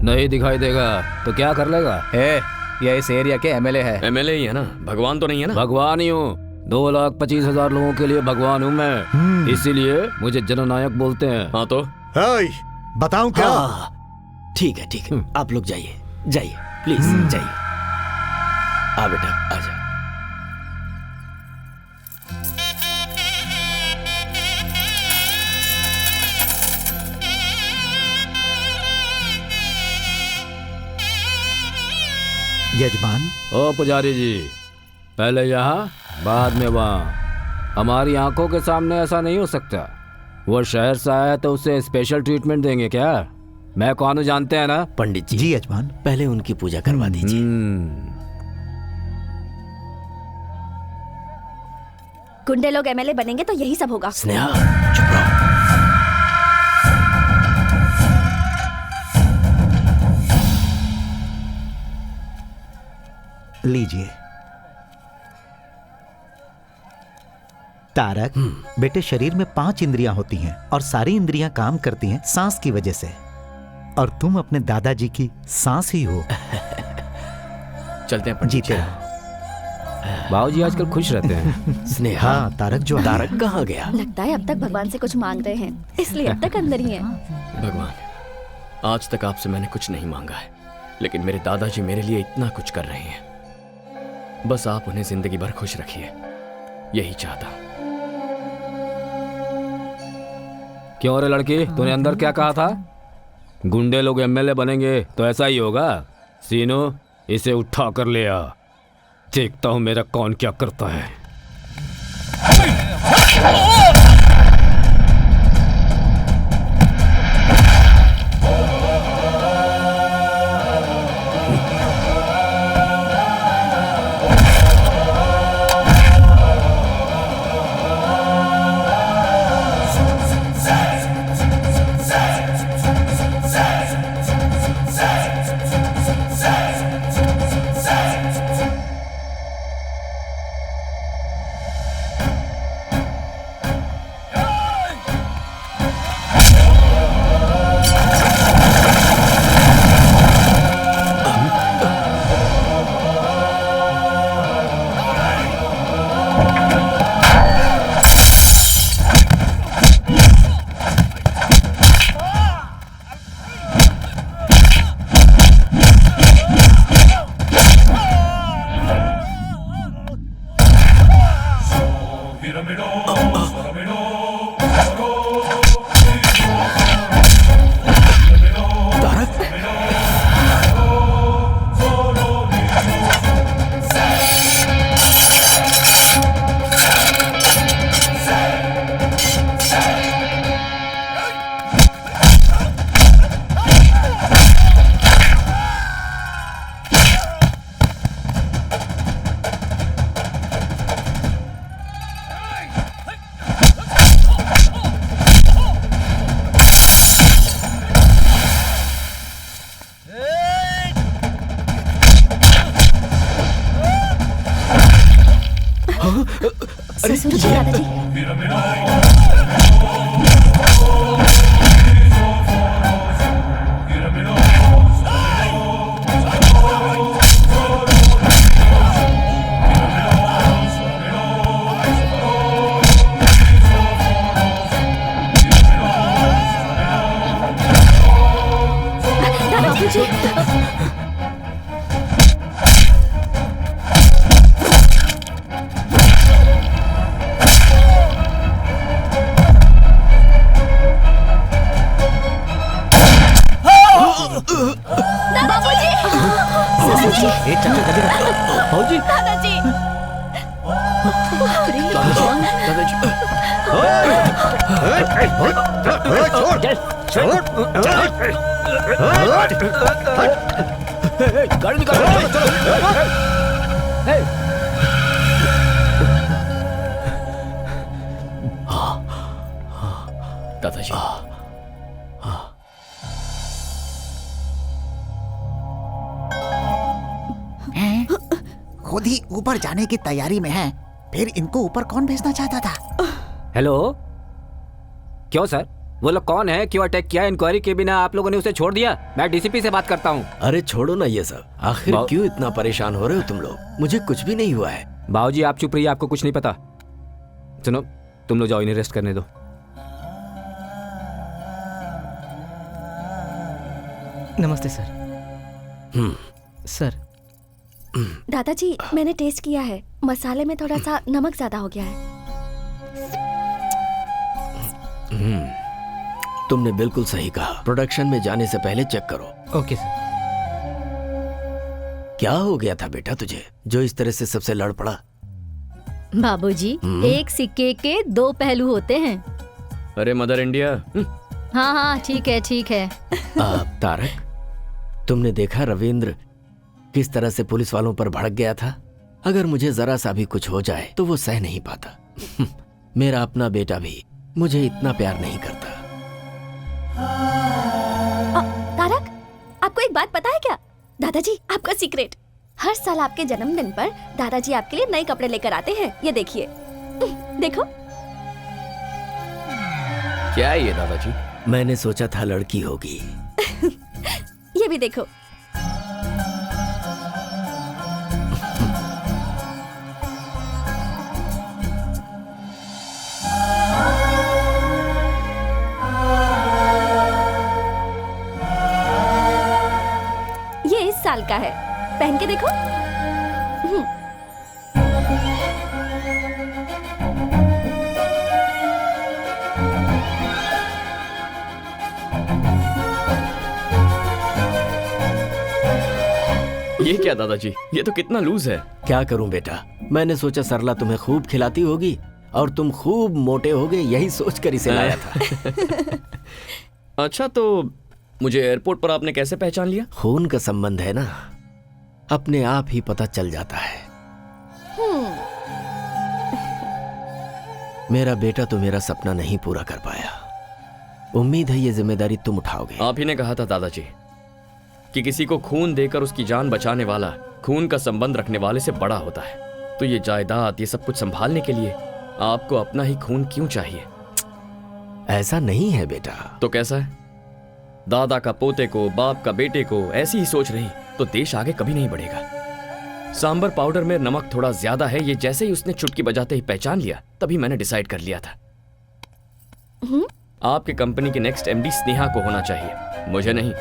नहीं दिखाई देगा तो क्या कर लेगा? ये इस एरिया के एमएलए है। एमएलए ही है ना, भगवान तो नहीं है ना? भगवान ही हूँ। 2,25,000 लोगों के लिए भगवान हूँ मैं, इसीलिए मुझे जननायक बोलते हैं। हाँ तो बताऊं क्या? ठीक है, आप लोग जाइए प्लीज जाइए। आ बेटा आजा। यजमान। ओ पुजारी जी, पहले यहाँ बाद में वहाँ। हमारी आंखों के सामने ऐसा नहीं हो सकता। वो शहर से आया तो उसे स्पेशल ट्रीटमेंट देंगे क्या? मैं कौन हूँ जानते हैं ना? पंडित जी। जी यजमान। पहले उनकी पूजा करवा दीजिए। गुंडे लोग एमएलए बनेंगे तो यही सब होगा। स्नेहा चुप रहो। लीजिए। तारक, बेटे शरीर में 5 इंद्रियां होती हैं और सारी इंद्रियां काम करती हैं सांस की वजह से, और तुम अपने दादाजी की सांस ही हो। चलते हैं। जीते रहो। बाबूजी आजकल खुश रहते हैं। स्नेहा। हाँ, तारक जो तारक कहाँ गया? लगता है अब तक भगवान से कुछ मांग रहे हैं, इसलिए अब तक अंदर ही है। भगवान, आज तक आपसे मैंने कुछ नहीं मांगा है, लेकिन मेरे दादाजी मेरे लिए इतना कुछ कर रहे हैं। बस आप उन्हें जिंदगी भर खुश रखिए, यही चाहता हूं। क्यों रे लड़की, तूने अंदर क्या कहा था? गुंडे लोग एमएलए बनेंगे तो ऐसा ही होगा। सीनो, इसे उठा कर ले आ, देखता हूं मेरा कौन क्या करता है। ससुर जी, दादाजी। गाड़ी निकालो। दादाजी, खुद ही ऊपर जाने की तैयारी में है, फिर इनको ऊपर कौन भेजना चाहता था? हेलो, क्यों सर? वो लोग कौन है? क्यों अटैक किया? इंक्वायरी के बिना आप लोगों ने उसे छोड़ दिया? मैं डीसीपी से बात करता हूँ। अरे छोड़ो ना ये सब, आखिर क्यों इतना परेशान हो रहे हो तुम लोग? मुझे कुछ भी नहीं हुआ है। बाबूजी आप चुप रहिए, आपको कुछ नहीं पता। सुनो, तुम लोग जाओ, इन्हें रेस्ट करने दो। नमस्ते सर। सर, दादाजी मैंने टेस्ट किया है, मसाले में थोड़ा सा नमक ज्यादा हो गया है। तुमने बिल्कुल सही कहा, प्रोडक्शन में जाने से पहले चेक करो। Okay sir. क्या हो गया था बेटा तुझे, जो इस तरह से सबसे लड़ पड़ा? बाबूजी, एक सिक्के के दो पहलू होते हैं। अरे मदर इंडिया। हाँ हाँ ठीक है ठीक है। तारक, तुमने देखा रविंद्र किस तरह से पुलिस वालों पर भड़क गया था? अगर मुझे जरा सा भी कुछ हो जाए तो वो सह नहीं पाता। मेरा अपना बेटा भी मुझे इतना प्यार नहीं करता। तारक, आपको एक बात पता है क्या? दादाजी आपका सीक्रेट, हर साल आपके जन्मदिन पर दादाजी आपके लिए नए कपड़े लेकर आते हैं। ये देखिए, देखो। क्या है ये दादाजी? मैंने सोचा था लड़की होगी। ये भी देखो। ये इस साल का है, पहन के देखो। ये क्या दादाजी, ये तो कितना लूज है। क्या करूं बेटा, मैंने सोचा सरला तुम्हें खूब खिलाती होगी और तुम खूब मोटे होगे, यही सोचकर इसे लाया था। अच्छा, तो मुझे एयरपोर्ट पर आपने कैसे पहचान लिया? खून का संबंध है ना, अपने आप ही पता चल जाता है। मेरा बेटा तो मेरा सपना नहीं पूरा कर पाया। उम्मीद है ये जिम्मेदारी तुम उठाओगे। आप ही ने कहा था दादाजी कि किसी को खून देकर उसकी जान बचाने वाला खून का संबंध रखने वाले से बड़ा होता है। तो ये जायदाद, ये सब कुछ संभालने के लिए आपको अपना ही खून क्यों चाहिए? ऐसा नहीं है बेटा। तो कैसा है? दादा का पोते को, बाप का बेटे को ऐसी ही सोच रही तो देश आगे कभी नहीं बढ़ेगा। सांबर पाउडर में नमक थोड़ा ज्यादा है, ये जैसे ही उसने चुटकी बजाते ही पहचान लिया, तभी मैंने डिसाइड कर लिया था आपके कंपनी की नेक्स्ट एमडी स्नेहा को होना चाहिए, मुझे नहीं।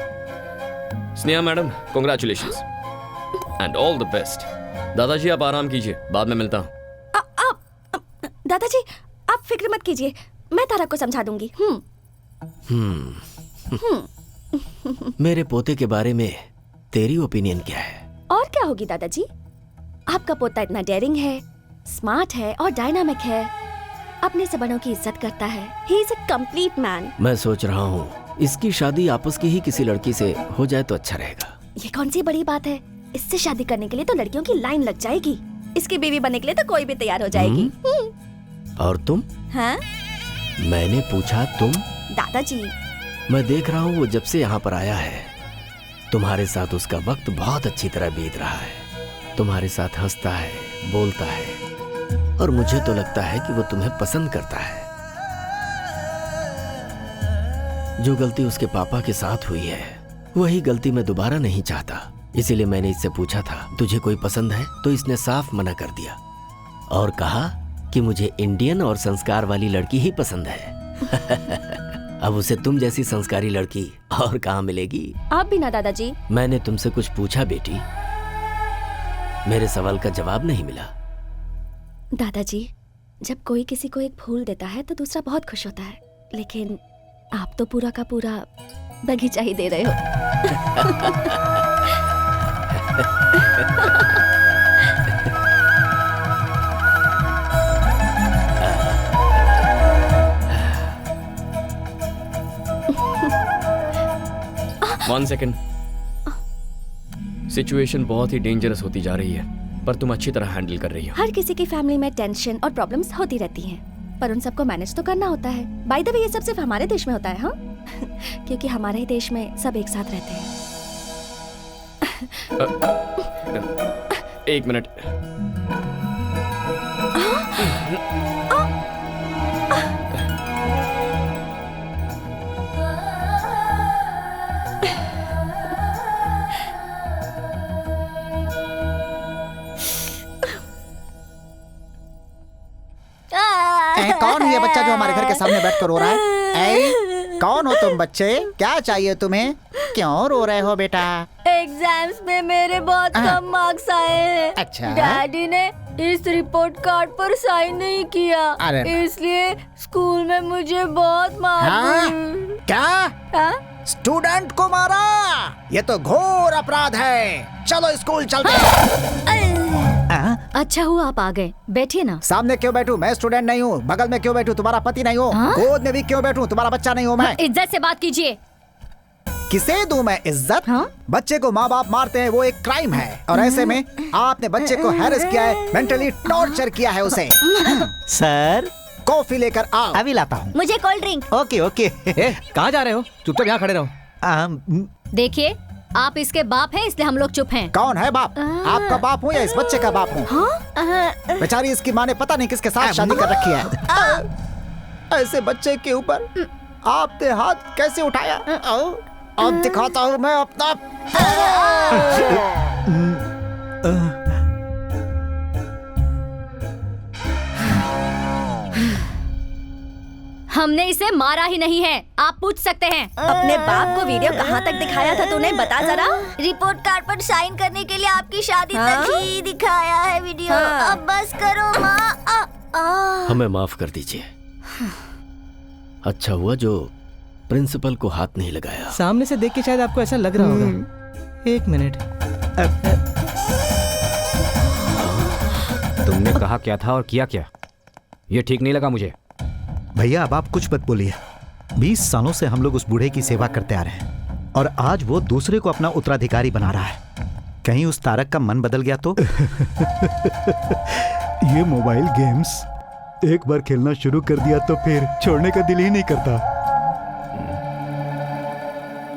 Sneha madam, congratulations and all the best. दादाजी आप आराम कीजिए, बाद में मिलता हूं। दादाजी आप फिक्र मत कीजिए, मैं तारक को समझा दूंगी। मेरे पोते के बारे में तेरी ओपिनियन क्या है? और क्या होगी दादाजी, आपका पोता इतना डेयरिंग है, स्मार्ट है और डायनामिक है, अपने से बड़ों की इज्जत करता है। He is a complete man. मैं सोच रहा हूँ इसकी शादी आपस की ही किसी लड़की से हो जाए तो अच्छा रहेगा। ये कौन सी बड़ी बात है, इससे शादी करने के लिए तो लड़कियों की लाइन लग जाएगी, इसकी बीवी बनने के लिए तो कोई भी तैयार हो जाएगी। और तुम? हाँ? मैंने पूछा तुम? दादाजी मैं देख रहा हूँ वो जब से यहाँ पर आया है तुम्हारे साथ उसका वक्त बहुत अच्छी तरह बीत रहा है। तुम्हारे साथ हंसता है, बोलता है और मुझे तो लगता है कि वो तुम्हें पसंद करता है। जो गलती उसके पापा के साथ हुई है वही गलती मैं दोबारा नहीं चाहता, इसीलिए मैंने इससे पूछा था तुझे कोई पसंद है, तो इसने साफ मना कर दिया और कहा कि मुझे इंडियन और संस्कार वाली लड़की ही पसंद है। अब उसे तुम जैसी संस्कारी लड़की और कहाँ मिलेगी? आप भी ना दादाजी। मैंने तुमसे कुछ पूछा बेटी, मेरे सवाल का जवाब नहीं मिला। दादाजी, जब कोई किसी को एक फूल देता है तो दूसरा बहुत खुश होता है, लेकिन आप तो पूरा का पूरा बगीचा ही दे रहे हो। 1 सेकेंड। सिचुएशन बहुत ही डेंजरस होती जा रही है, पर तुम अच्छी तरह हैंडल कर रही हो। हर किसी की फैमिली में टेंशन और प्रॉब्लम्स होती रहती हैं, पर उन सबको मैनेज तो करना होता है। बाय द वे, ये सब सिर्फ हमारे देश में होता है, हाँ? क्योंकि हमारे ही देश में सब एक साथ रहते हैं। 1 मिनट। कौन है ये बच्चा जो हमारे घर के सामने बैठ कर रो रहा है? कौन हो तुम बच्चे? क्या चाहिए तुम्हें? क्यों रो रहे हो बेटा? एग्जाम्स में मेरे बहुत कम मार्क्स आए हैं। अच्छा। डैडी ने इस रिपोर्ट कार्ड पर साइन नहीं किया, अरे इसलिए स्कूल में मुझे बहुत मार दी। क्या? स्टूडेंट को मारा? ये तो घोर अपराध है। चलो स्कूल चलते हैं। अच्छा हुआ आप आ गए, बैठिए ना। सामने क्यों बैठूं? मैं स्टूडेंट नहीं हूँ। बगल में क्यों बैठूं? तुम्हारा पति नहीं हूँ। गोद में भी क्यों बैठूं? तुम्हारा बच्चा नहीं हूँ मैं। इज्जत से बात कीजिए। किसे दूं मैं इज्जत? बच्चे को माँ बाप मारते हैं, वो एक क्राइम है। और ऐसे में आपने बच्चे को हैरेस किया है, मेंटली टॉर्चर किया है उसे। सर, कॉफी लेकर आओ। अभी लाता हूँ। मुझे कोल्ड ड्रिंक। Okay okay. कहाँ जा रहे हो? चुपचाप यहाँ खड़े रहो। देखिए, आप इसके बाप हैं, इसलिए हम लोग चुप हैं। कौन है बाप? आपका बाप हूँ या इस बच्चे का बाप हूँ? बेचारी इसकी माँ ने पता नहीं किसके साथ शादी कर रखी है। ऐसे बच्चे के ऊपर आपने हाथ कैसे उठाया? अब दिखाता हूँ मैं अपना। हमने इसे मारा ही नहीं है, आप पूछ सकते हैं। अपने बाप को वीडियो कहाँ तक दिखाया था तूने? बता जरा। रिपोर्ट कार्ड पर साइन करने के लिए आपकी शादी तक ही दिखाया है वीडियो। अब बस करो माँ। हमें माफ कर दीजिए। अच्छा हुआ जो प्रिंसिपल को हाथ नहीं लगाया। सामने से देख के शायद आपको ऐसा लग रहा होगा। 1 मिनट। तुमने कहा क्या था और किया क्या? ये ठीक नहीं लगा मुझे। भैया अब आप कुछ मत बोलिए। 20 सालों से हम लोग उस बूढ़े की सेवा करते आ रहे हैं और आज वो दूसरे को अपना उत्तराधिकारी बना रहा है। कहीं उस तारक का मन बदल गया तो? ये मोबाइल गेम्स एक बार खेलना शुरू कर दिया तो फिर छोड़ने का दिल ही नहीं करता।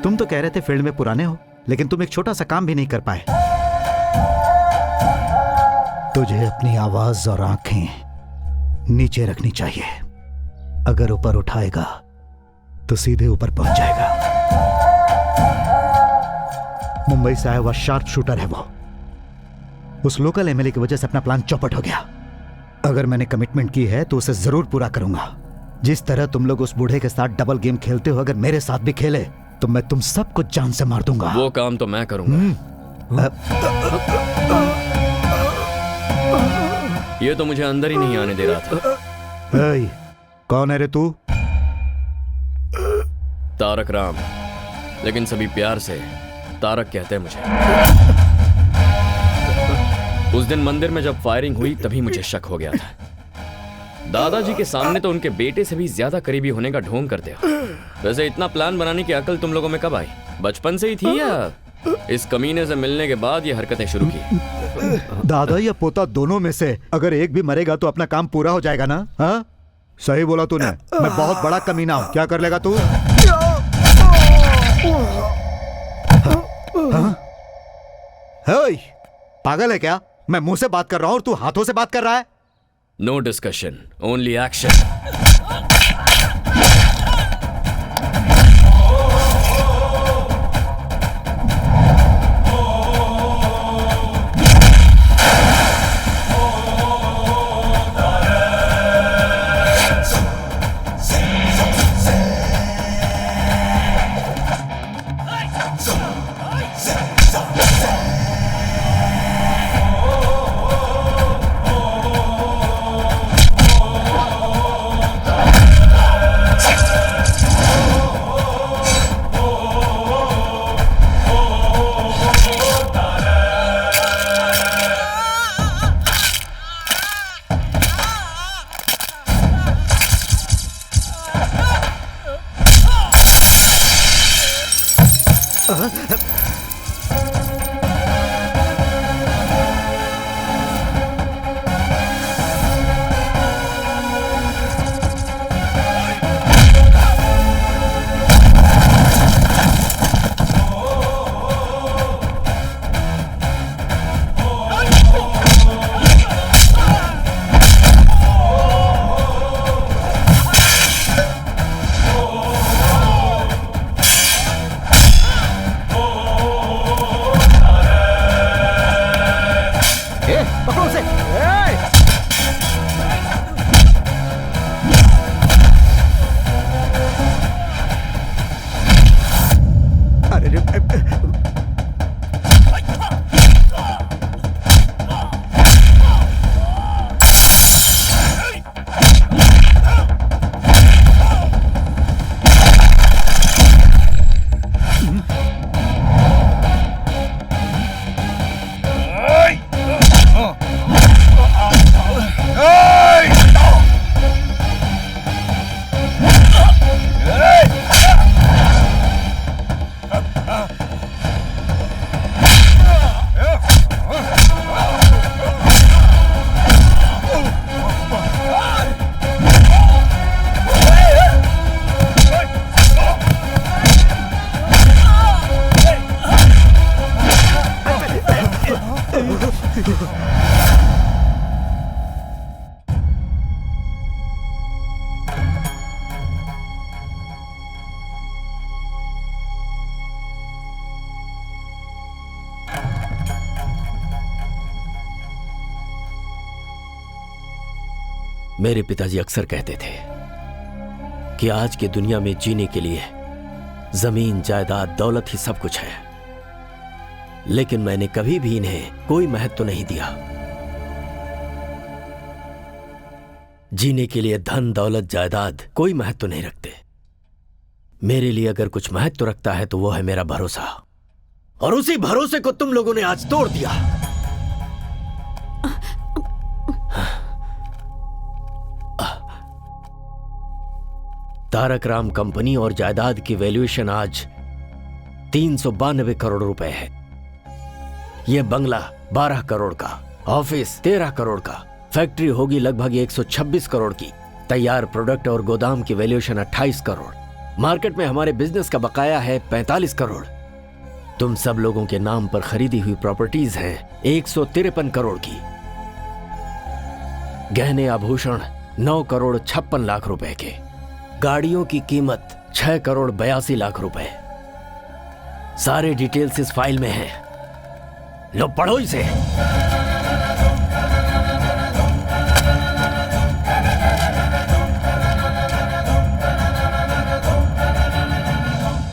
तुम तो कह रहे थे फील्ड में पुराने हो, लेकिन तुम एक छोटा सा काम भी नहीं कर पाए। तुझे अपनी आवाज और आंखें नीचे रखनी चाहिए। अगर ऊपर उठाएगा तो सीधे ऊपर पहुंच जाएगा। मुंबई से आया हुआ शार्प शूटर है वो। उस लोकल एमएलए की वजह से अपना प्लान चौपट हो गया। अगर मैंने कमिटमेंट की है तो उसे जरूर पूरा करूंगा। जिस तरह तुम लोग उस बूढ़े के साथ डबल गेम खेलते हो, अगर मेरे साथ भी खेले तो मैं तुम सबको जान से मार दूंगा। वो काम तो मैं करूंगा। ये तो मुझे अंदर ही नहीं आने दे रहा था। कौन है रे तू? तारक राम, लेकिन सभी प्यार से तारक कहते हैं मुझे। उस दिन मंदिर में जब फायरिंग हुई तभी मुझे शक हो गया था। दादाजी के सामने तो उनके बेटे से भी ज्यादा करीबी होने का ढोंग करते हो। वैसे इतना प्लान बनाने की अकल तुम लोगों में कब आई? बचपन से ही थी या इस कमीने से मिलने के बाद ये हरकतें शुरू की? दादा या पोता दोनों में से अगर एक भी मरेगा तो अपना काम पूरा हो जाएगा ना? हाँ, सही बोला तूने। मैं बहुत बड़ा कमीना हूं। क्या कर लेगा तू? पागल है क्या? मैं मुंह से बात कर रहा हूं और तू हाथों से बात कर रहा है। No discussion, only action. पकड़ो उसे। मेरे पिताजी अक्सर कहते थे कि आज की दुनिया में जीने के लिए जमीन, जायदाद, दौलत ही सब कुछ है, लेकिन मैंने कभी भी इन्हें कोई महत्व नहीं दिया। जीने के लिए धन, दौलत, जायदाद कोई महत्व नहीं रखते। मेरे लिए अगर कुछ महत्व रखता है तो वो है मेरा भरोसा, और उसी भरोसे को तुम लोगों ने आज तोड़ दिया। तारक राम कंपनी और जायदाद की वैल्यूएशन आज 392 करोड़ रुपए है। यह बंगला 12 करोड़ का, ऑफिस 13 करोड़ का, फैक्ट्री होगी लगभग 126 करोड़ की, तैयार प्रोडक्ट और गोदाम की वैल्यूएशन 28 करोड़, मार्केट में हमारे बिजनेस का बकाया है 45 करोड़। तुम सब लोगों के नाम पर खरीदी हुई प्रॉपर्टीज हैं 153 करोड़ की, गहने आभूषण 9 करोड़ 56 लाख रुपए के, गाड़ियों की कीमत 6 करोड़ 82 लाख रुपए। सारे डिटेल्स इस फाइल में हैं। लो पढ़ो इसे।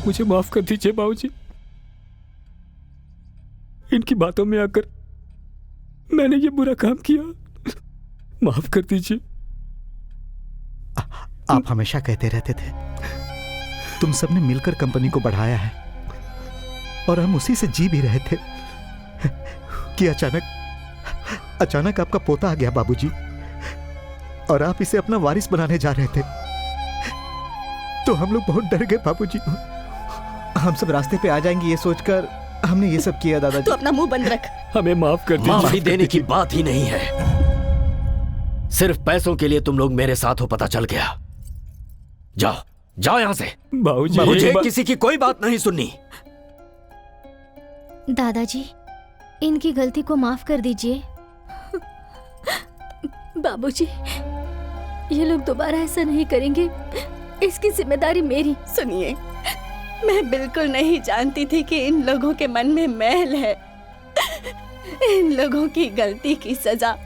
मुझे माफ कर दीजिए बाबूजी, इनकी बातों में आकर मैंने ये बुरा काम किया, माफ कर दीजिए। आप हमेशा कहते रहते थे तुम सबने मिलकर कंपनी को बढ़ाया है, और हम उसी से जी भी रहे थे कि अचानक आपका पोता आ गया बाबूजी, और आप इसे अपना वारिस बनाने जा रहे थे। तो हम लोग बहुत डर गए बाबूजी। हम सब रास्ते पे आ जाएंगे ये सोचकर हमने ये सब किया दादाजी। तू अपना मुंह बंद रख। हमें माफ कर दीजिए। माफी देने की बात ही नहीं है, सिर्फ पैसों के लिए तुम लोग मेरे साथ हो, पता चल गया। जाओ जाओ यहां से। बाबूजी, मुझे किसी की कोई बात नहीं सुननी। दादाजी, इनकी गलती को माफ कर दीजिए। बाबूजी, ये लोग दोबारा ऐसा नहीं करेंगे, इसकी जिम्मेदारी मेरी। सुनिए, मैं बिल्कुल नहीं जानती थी कि इन लोगों के मन में मैल है। इन लोगों की गलती की सजा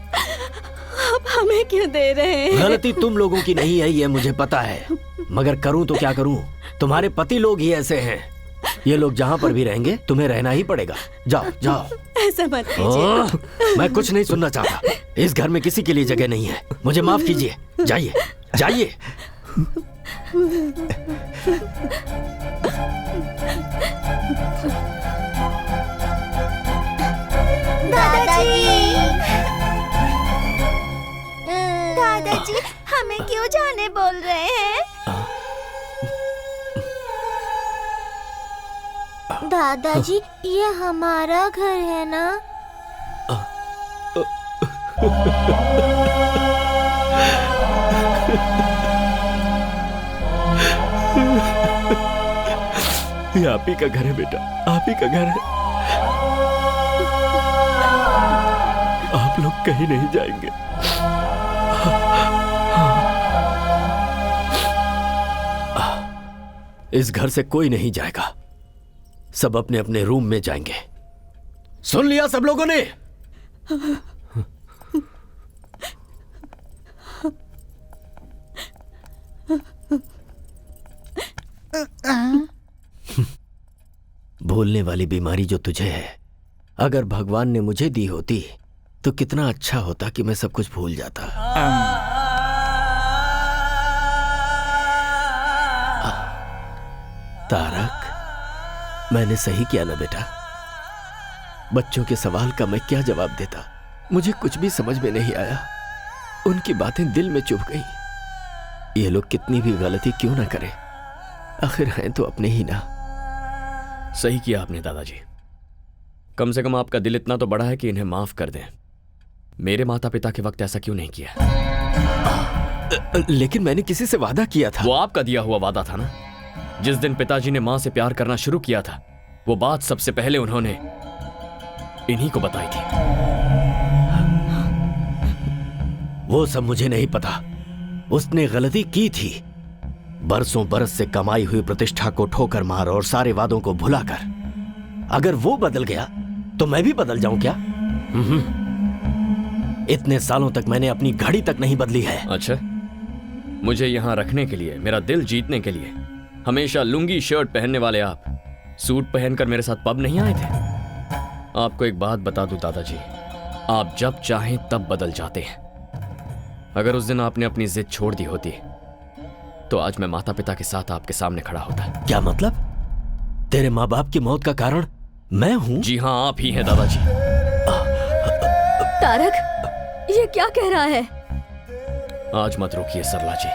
आप हमें क्यों दे रहे हैं? गलती तुम लोगों की नहीं है, ये मुझे पता है, मगर करूं तो क्या करूं? तुम्हारे पति लोग ही ऐसे हैं। ये लोग जहां पर भी रहेंगे तुम्हें रहना ही पड़ेगा। जाओ जाओ। ऐसा मत कीजिए। मैं कुछ नहीं सुनना चाहता। इस घर में किसी के लिए जगह नहीं है। मुझे माफ कीजिए। जाइए जाइए। दादाजी, हमें क्यों जाने बोल रहे हैं? दादाजी ये हमारा घर है ना? ये आप ही का घर है बेटा, आप ही का घर है। आप लोग कहीं नहीं जाएंगे। इस घर से कोई नहीं जाएगा, सब अपने अपने रूम में जाएंगे। सुन लिया सब लोगों ने? भूलने वाली बीमारी जो तुझे है, अगर भगवान ने मुझे दी होती तो कितना अच्छा होता कि मैं सब कुछ भूल जाता। तारक, मैंने सही किया ना बेटा? बच्चों के सवाल का मैं क्या जवाब देता? मुझे कुछ भी समझ में नहीं आया। उनकी बातें दिल में चुभ गई। ये लोग कितनी भी गलती क्यों ना करें, आखिर हैं तो अपने ही ना। सही किया आपने दादाजी। कम से कम आपका दिल इतना तो बड़ा है कि इन्हें माफ कर दें। मेरे माता पिता के वक्त ऐसा क्यों नहीं किया? लेकिन मैंने किसी से वादा किया था। वो आपका दिया हुआ वादा था ना। जिस दिन पिताजी ने मां से प्यार करना शुरू किया था, वो बात सबसे पहले उन्होंने इन्हीं को बताई थी। वो सब मुझे नहीं पता। उसने गलती की थी। बरसों बरस से कमाई हुई प्रतिष्ठा को ठोकर मार और सारे वादों को भुलाकर। अगर वो बदल गया तो मैं भी बदल जाऊं क्या? इतने सालों तक मैंने अपनी घड़ी तक नहीं बदली है। अच्छा, मुझे यहां रखने के लिए, मेरा दिल जीतने के लिए हमेशा लुंगी शर्ट पहनने वाले आप सूट पहनकर मेरे साथ पब नहीं आए थे? आपको एक बात बता दूं दादाजी, आप जब चाहें तब बदल जाते हैं। अगर उस दिन आपने अपनी जिद छोड़ दी होती तो आज मैं माता पिता के साथ आपके सामने खड़ा होता। क्या मतलब? तेरे माँ बाप की मौत का कारण मैं हूं? जी हाँ, आप ही हैं दादाजी। तारक, ये क्या कह रहा है? आज मत रोकिए सरला जी।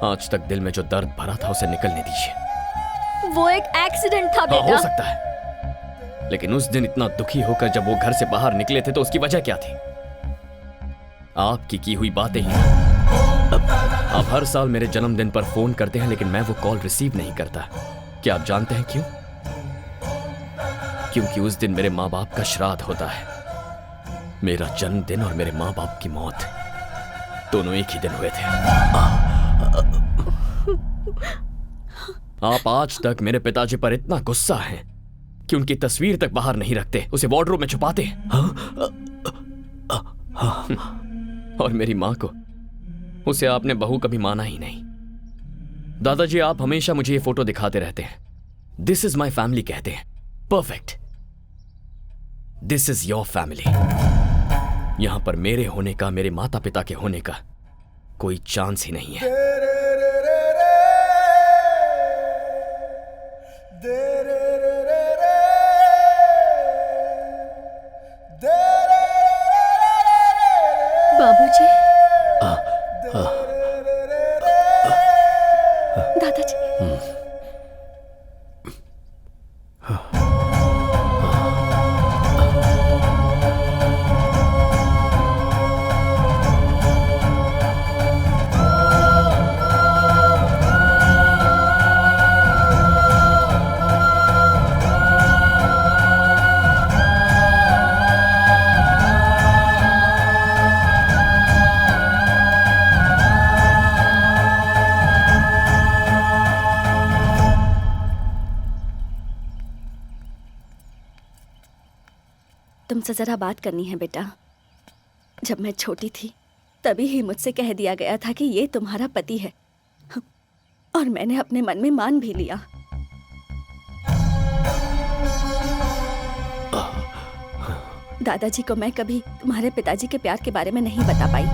आज तक दिल में जो दर्द भरा था उसे निकलने दीजिए। वो एक एक्सीडेंट था बेटा। हो सकता है, लेकिन उस दिन इतना दुखी होकर जब वो घर से बाहर निकले थे तो उसकी वजह क्या थी? आपकी की हुई बातें ही। आप हर साल मेरे जन्मदिन पर फोन करते हैं, लेकिन मैं वो कॉल रिसीव नहीं करता। क्या आप जानते हैं क्यों? क्योंकि उस दिन मेरे माँ बाप का श्राद्ध होता है। मेरा जन्मदिन और मेरे माँ बाप की मौत दोनों एक ही दिन हुए थे। आप आज तक मेरे पिताजी पर इतना गुस्सा हैं कि उनकी तस्वीर तक बाहर नहीं रखते, उसे वार्डरोब में छुपाते। और मेरी मां को, उसे आपने बहू कभी माना ही नहीं। दादाजी, आप हमेशा मुझे ये फोटो दिखाते रहते हैं। दिस इज माई फैमिली कहते हैं। Perfect. This is your family. यहां पर मेरे होने का, मेरे माता पिता के होने का कोई चांस ही नहीं है। बाबूजी, दादाजी, तुमसे जरा बात करनी है बेटा। जब मैं छोटी थी तभी ही मुझसे कह दिया गया था कि ये तुम्हारा पति है, और मैंने अपने मन में मान भी लिया। दादाजी को मैं कभी तुम्हारे पिताजी के प्यार के बारे में नहीं बता पाई।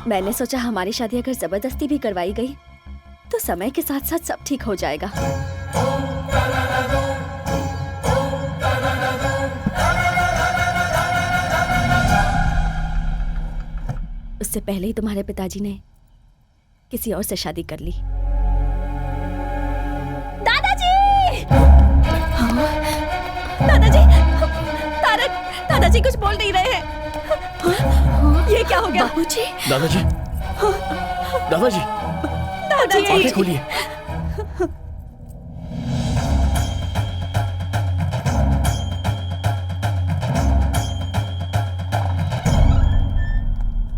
मैंने सोचा हमारी शादी अगर जबरदस्ती भी करवाई गई तो समय के साथ साथ सब ठीक हो जाएगा। उससे पहले ही तुम्हारे पिताजी ने किसी और से शादी कर ली। दादाजी कुछ बोल नहीं रहे हैं। ये क्या हो गया? बाबूजी। दादाजी, दादाजी, दादाजी आंखें खोलिए।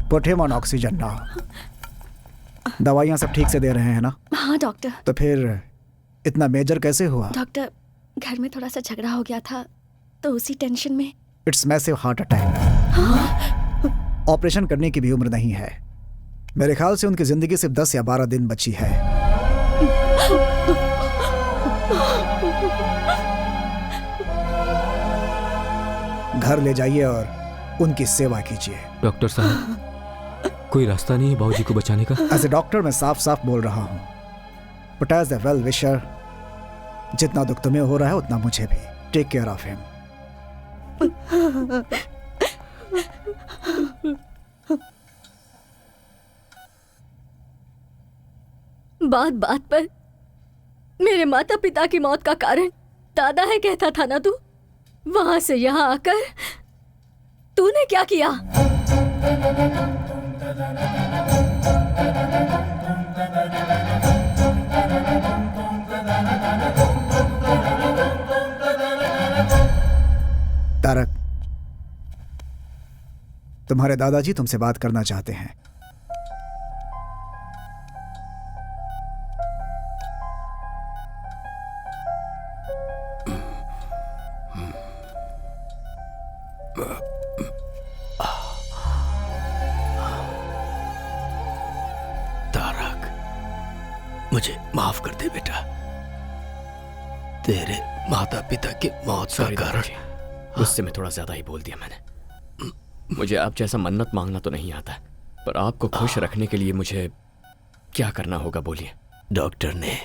पुट हिम ऑन ऑक्सीजन ना। दवाइयाँ सब ठीक से दे रहे हैं ना? हाँ डॉक्टर। तो फिर इतना मेजर कैसे हुआ? डॉक्टर, घर में थोड़ा सा झगड़ा हो गया था तो उसी टेंशन में। It's massive heart attack. Operation करने की भी उम्र नहीं है। मेरे ख्याल से उनकी जिंदगी सिर्फ 10 या 12 दिन बची है। घर ले जाइए और उनकी सेवा कीजिए। डॉक्टर साहब, कोई रास्ता नहीं है बाबूजी को बचाने का? एज ए डॉक्टर मैं साफ साफ बोल रहा हूँ, but as a well wisher, जितना दुख तुम्हें हो रहा है उतना मुझे भी। Take care of him. बात बात पर मेरे माता पिता की मौत का कारण दादा है कहता था ना तू? वहां से यहां आकर तूने क्या किया? तारक, तुम्हारे दादाजी तुमसे बात करना चाहते हैं। तारक, मुझे माफ कर दे बेटा। तेरे माता पिता की मौत का कारण गुस्से में थोड़ा ज्यादा ही बोल दिया मैंने। मुझे आप जैसा मन्नत मांगना तो नहीं आता, पर आपको खुश रखने के लिए मुझे क्या करना होगा बोलिए। डॉक्टर ने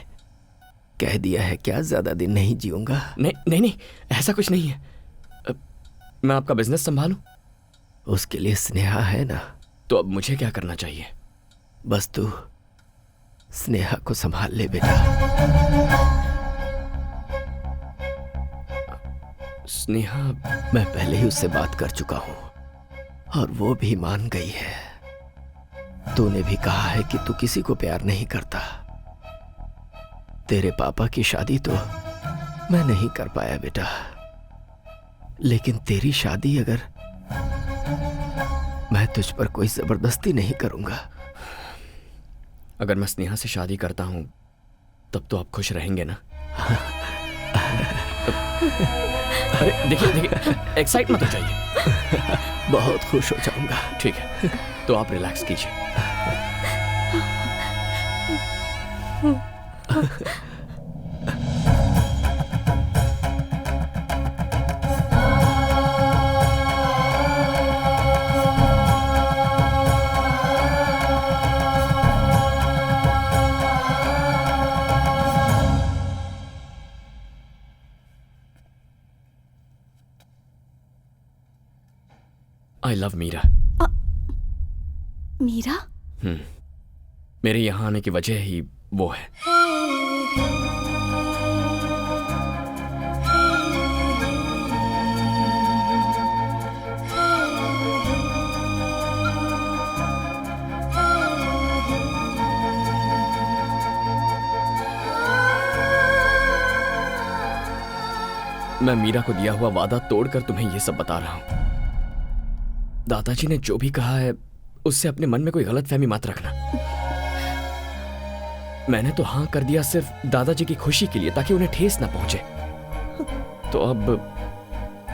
कह दिया है क्या ज्यादा दिन नहीं जीऊंगा? नहीं नहीं नहीं, ऐसा कुछ नहीं है। मैं आपका बिजनेस संभालूं? उसके लिए स्नेहा है ना। तो अब मुझे क्या करना चाहिए? बस तू स्नेहा को संभाल ले बेटा। स्नेहा, मैं पहले ही उससे बात कर चुका हूं और वो भी मान गई है। तूने भी कहा है कि तू किसी को प्यार नहीं करता। तेरे पापा की शादी तो मैं नहीं कर पाया बेटा, लेकिन तेरी शादी अगर मैं तुझ पर कोई जबरदस्ती नहीं करूंगा। अगर मैं स्नेहा से शादी करता हूं तब तो आप खुश रहेंगे ना? अरे देखिए देखिए, एक्साइट मत हो जाइए। बहुत खुश हो जाऊंगा। ठीक है, तो आप रिलैक्स कीजिए। I love Meera. मीरा? मेरे यहां आने की वजह ही वो है। मैं मीरा को दिया हुआ वादा तोड़कर तुम्हें यह सब बता रहा हूं। दादाजी ने जो भी कहा है उससे अपने मन में कोई गलतफहमी मत रखना। मैंने तो हाँ कर दिया सिर्फ दादाजी की खुशी के लिए, ताकि उन्हें ठेस ना पहुंचे। तो अब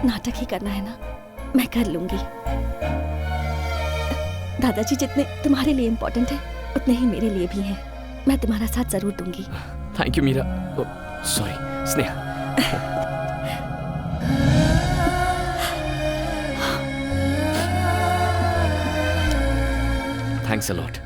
नाटक ही करना है ना? मैं कर लूंगी। दादाजी जितने तुम्हारे लिए इम्पोर्टेंट है उतने ही मेरे लिए भी हैं। मैं तुम्हारा साथ जरूर दूंगी। Thank you Meera. Sorry Sneha. Thanks a lot.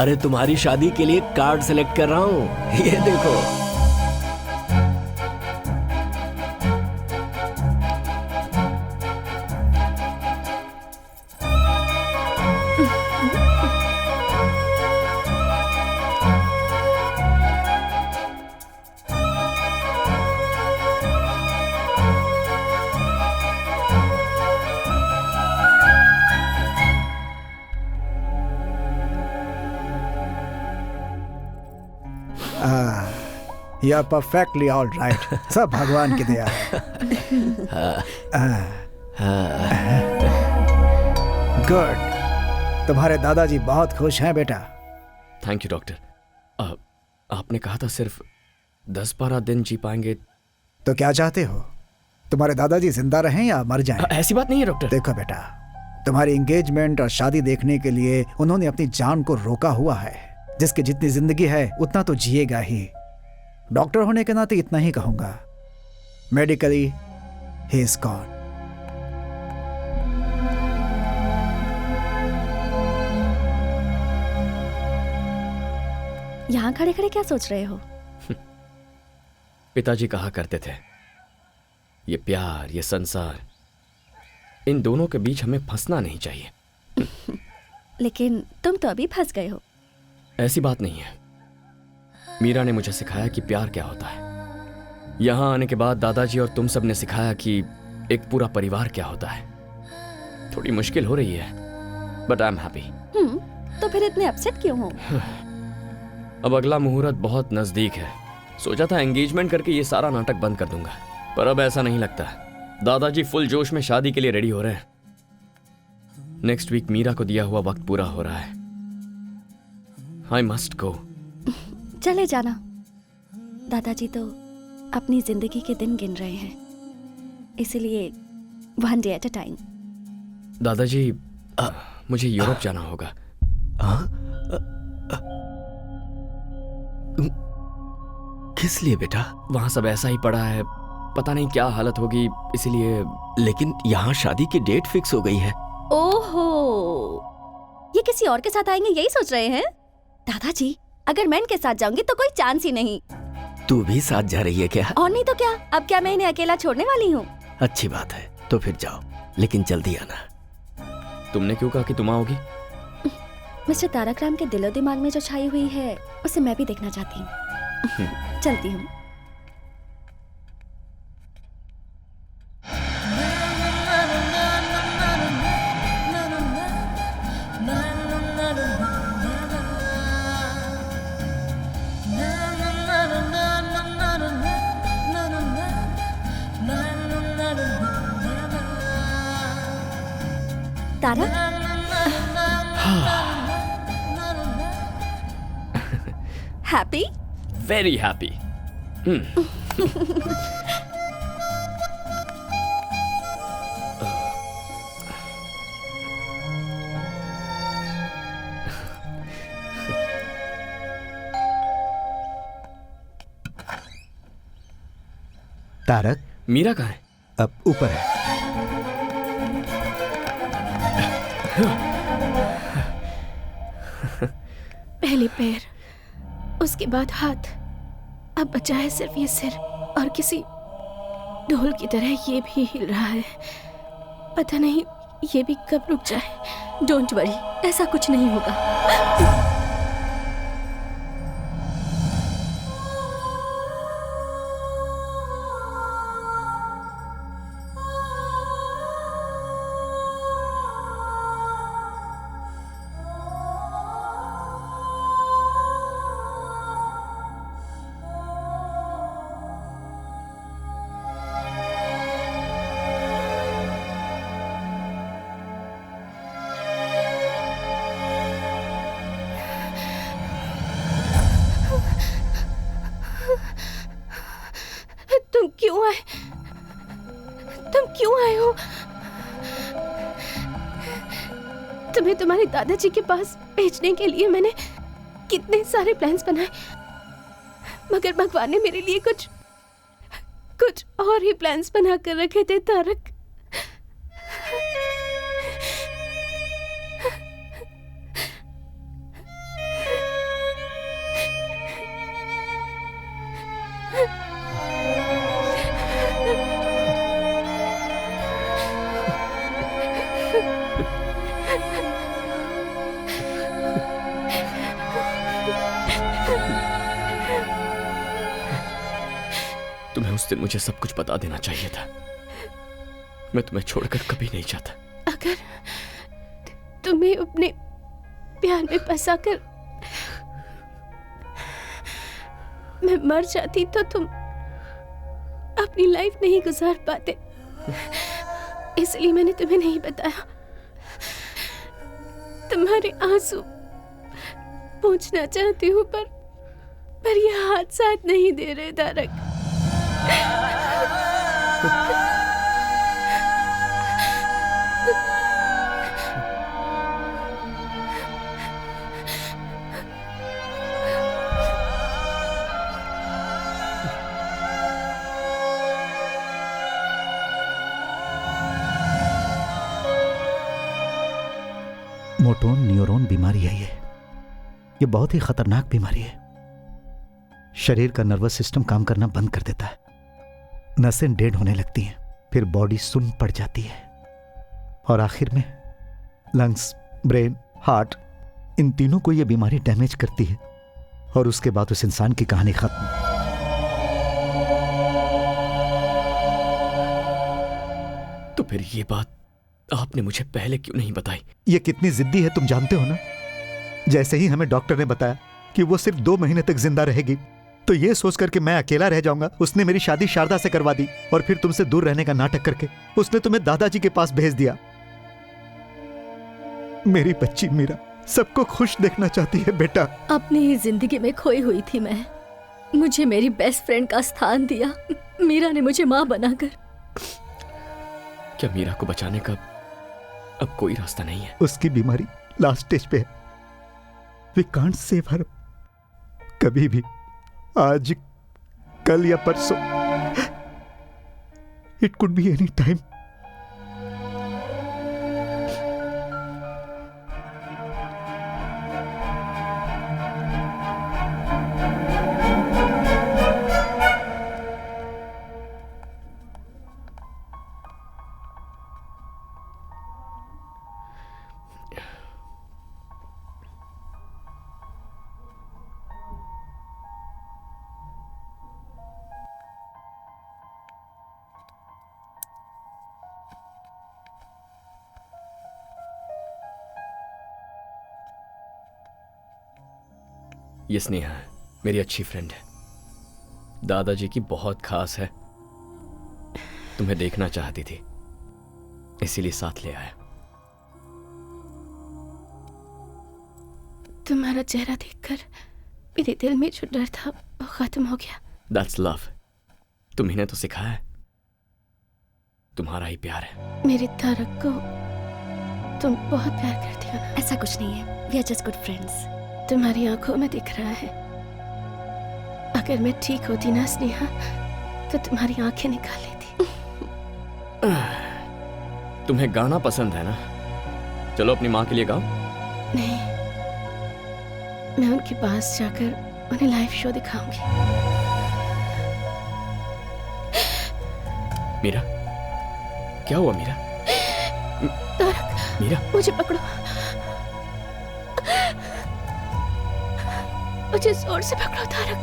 अरे तुम्हारी शादी के लिए कार्ड सेलेक्ट कर रहा हूँ, ये देखो। You are perfectly all right. सब भगवान की दया है। गुड, तुम्हारे दादाजी बहुत खुश हैं बेटा। Thank you doctor. आपने कहा था सिर्फ 10-12 दिन जी पाएंगे। तो क्या चाहते हो, तुम्हारे दादाजी जिंदा रहें या मर जाएं? ऐसी बात नहीं है डॉक्टर। देखो बेटा, तुम्हारी एंगेजमेंट और शादी देखने के लिए उन्होंने अपनी जान को रोका हुआ है। जिसकी जितनी जिंदगी है उतना तो जिएगा ही। डॉक्टर होने के नाते इतना ही कहूंगा, मेडिकली ही इज गॉन। यहाँ खड़े खड़े क्या सोच रहे हो? पिताजी कहा करते थे, ये प्यार, ये संसार, इन दोनों के बीच हमें फंसना नहीं चाहिए। लेकिन तुम तो अभी फंस गए हो। ऐसी बात नहीं है। मीरा ने मुझे सिखाया कि प्यार क्या होता है। यहां आने के बाद दादाजी और तुम सब ने सिखाया कि एक पूरा परिवार क्या होता है। थोड़ी मुश्किल हो रही है, बट आई एम हैप्पी। तो फिर इतने अपसेट क्यों हो? अब अगला मुहूर्त बहुत नजदीक है। सोचा था एंगेजमेंट करके ये सारा नाटक बंद कर दूंगा, पर अब ऐसा नहीं लगता। दादाजी फुल जोश में शादी के लिए रेडी हो रहे हैं। नेक्स्ट वीक मीरा को दिया हुआ वक्त पूरा हो रहा है। I must go. चले जाना। दादाजी तो अपनी जिंदगी के दिन गिन रहे हैं, इसलिए one day at a time. दादाजी, मुझे यूरोप जाना होगा। किस लिए बेटा? वहां सब ऐसा ही पड़ा है, पता नहीं क्या हालत होगी, इसीलिए। लेकिन यहाँ शादी की डेट फिक्स हो गई है। ओहो, ये किसी और के साथ आएंगे यही सोच रहे हैं? दादाजी, अगर मैं इनके साथ जाऊंगी तो कोई चांस ही नहीं। तू भी साथ जा रही है क्या? और नहीं तो क्या, अब क्या मैं इन्हें अकेला छोड़ने वाली हूँ? अच्छी बात है, तो फिर जाओ, लेकिन जल्दी आना। तुमने क्यों कहा कि तुम आओगी? मिस्टर तारक राम के दिलो दिमाग में जो छाई हुई है उसे मैं भी देखना चाहती हूँ। चलती हूँ। Tarak, happy? Very happy. Tarak, Meera कहाँ है? अब ऊपर है। पहले पैर, उसके बाद हाथ, अब बचा है सिर्फ ये सिर, और किसी ढोल की तरह ये भी हिल रहा है। पता नहीं ये भी कब रुक जाए। डोंट वरी, ऐसा कुछ नहीं होगा। तुम क्यों आए हो? तुम्हें तुम्हारे दादाजी के पास भेजने के लिए मैंने कितने सारे प्लान्स बनाए, मगर भगवान ने मेरे लिए कुछ और ही प्लान्स बना कर रखे थे तारक। उस दिन मुझे सब कुछ बता देना चाहिए था। मैं तुम्हें छोड़कर कभी नहीं जाता। अगर तुम्हें अपने प्यार में फंसाकर मैं मर जाती तो तुम अपनी लाइफ नहीं गुजार पाते, इसलिए मैंने तुम्हें नहीं बताया। तुम्हारे आंसू पूछना चाहती हूँ पर ये हाथ साथ नहीं दे रहे तारक। मोटोन न्यूरॉन बीमारी है ये बहुत ही खतरनाक बीमारी है। शरीर का नर्वस सिस्टम काम करना बंद कर देता है, नसें डेड होने लगती हैं, फिर बॉडी सुन्न पड़ जाती है और आखिर में लंग्स, ब्रेन, हार्ट, इन तीनों को यह बीमारी डैमेज करती है और उसके बाद उस इंसान की कहानी खत्म। तो फिर ये बात आपने मुझे पहले क्यों नहीं बताई? ये कितनी जिद्दी है तुम जानते हो ना। जैसे ही हमें डॉक्टर ने बताया कि वो सिर्फ 2 महीने तक जिंदा रहेगी, तो ये सोचकर कि मैं अकेला रह जाऊंगा, उसने मेरी शादी शारदा से करवा दी और फिर तुमसे दूर रहने का नाटक करके उसने तुम्हें दादाजी के पास भेज दिया। मेरी बच्ची मीरा सबको खुश देखना चाहती है बेटा। अपनी ही जिंदगी में खोई हुई थी मैं, मुझे मेरी बेस्ट फ्रेंड का स्थान दिया मीरा ने मुझे माँ बनाकर। क्या मीरा को बचाने का अब कोई रास्ता नहीं है? उसकी बीमारी लास्ट स्टेज पे है। We can't save her. कभी भी, आज, कल या परसों, it could be any time. ये स्नेहा है, मेरी अच्छी फ्रेंड है, दादाजी की बहुत खास है। तुम्हें देखना चाहती थी, इसीलिए साथ ले आया। तुम्हारा चेहरा देखकर मेरे दिल में जो डर था वो खत्म हो गया। That's love। तुम्ही ने तो सिखाया है, तुम्हारा ही प्यार है। मेरे तारक को तुम बहुत प्यार करती हो ना? ऐसा कुछ नहीं है, we are just good friends। तुम्हारी आंखों में दिख रहा है। अगर मैं ठीक होती ना स्नेहा, तो तुम्हारी आंखें निकाल लेती। तुम्हें गाना पसंद है ना? चलो अपनी माँ के लिए गाओ। नहीं, मैं उनके पास जाकर उन्हें लाइव शो दिखाऊंगी। मीरा, क्या हुआ मीरा? तारक, मीरा, मुझे पकड़ो, मुझे जोर से पकड़ो तारक,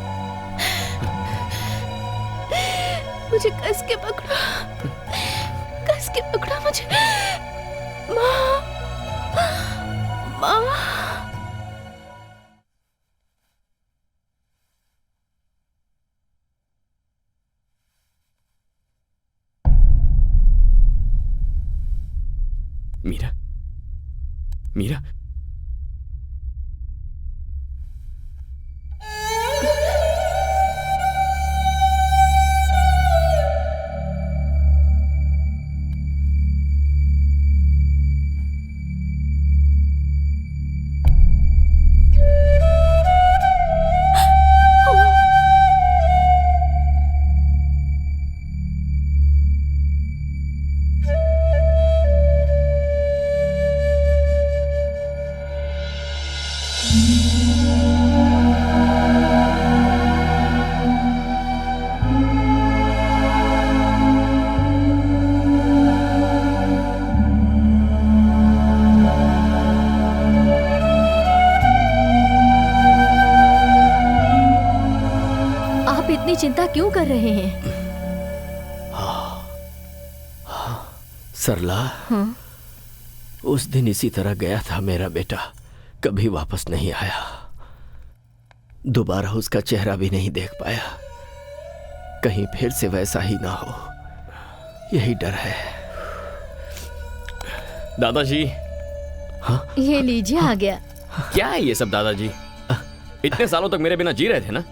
मुझे कस के पकड़ो, कस के पकड़ो मुझे। माँ, माँ। मीरा, मीरा, चिंता क्यों कर रहे हैं? सरला, हाँ? उस दिन इसी तरह गया था मेरा बेटा, कभी वापस नहीं आया। दोबारा उसका चेहरा भी नहीं देख पाया। कहीं फिर से वैसा ही ना हो, यही डर है। दादाजी। हाँ? ये लीजिए, आ गया। क्या है ये सब दादाजी? इतने सालों तक मेरे बिना जी रहे थे ना।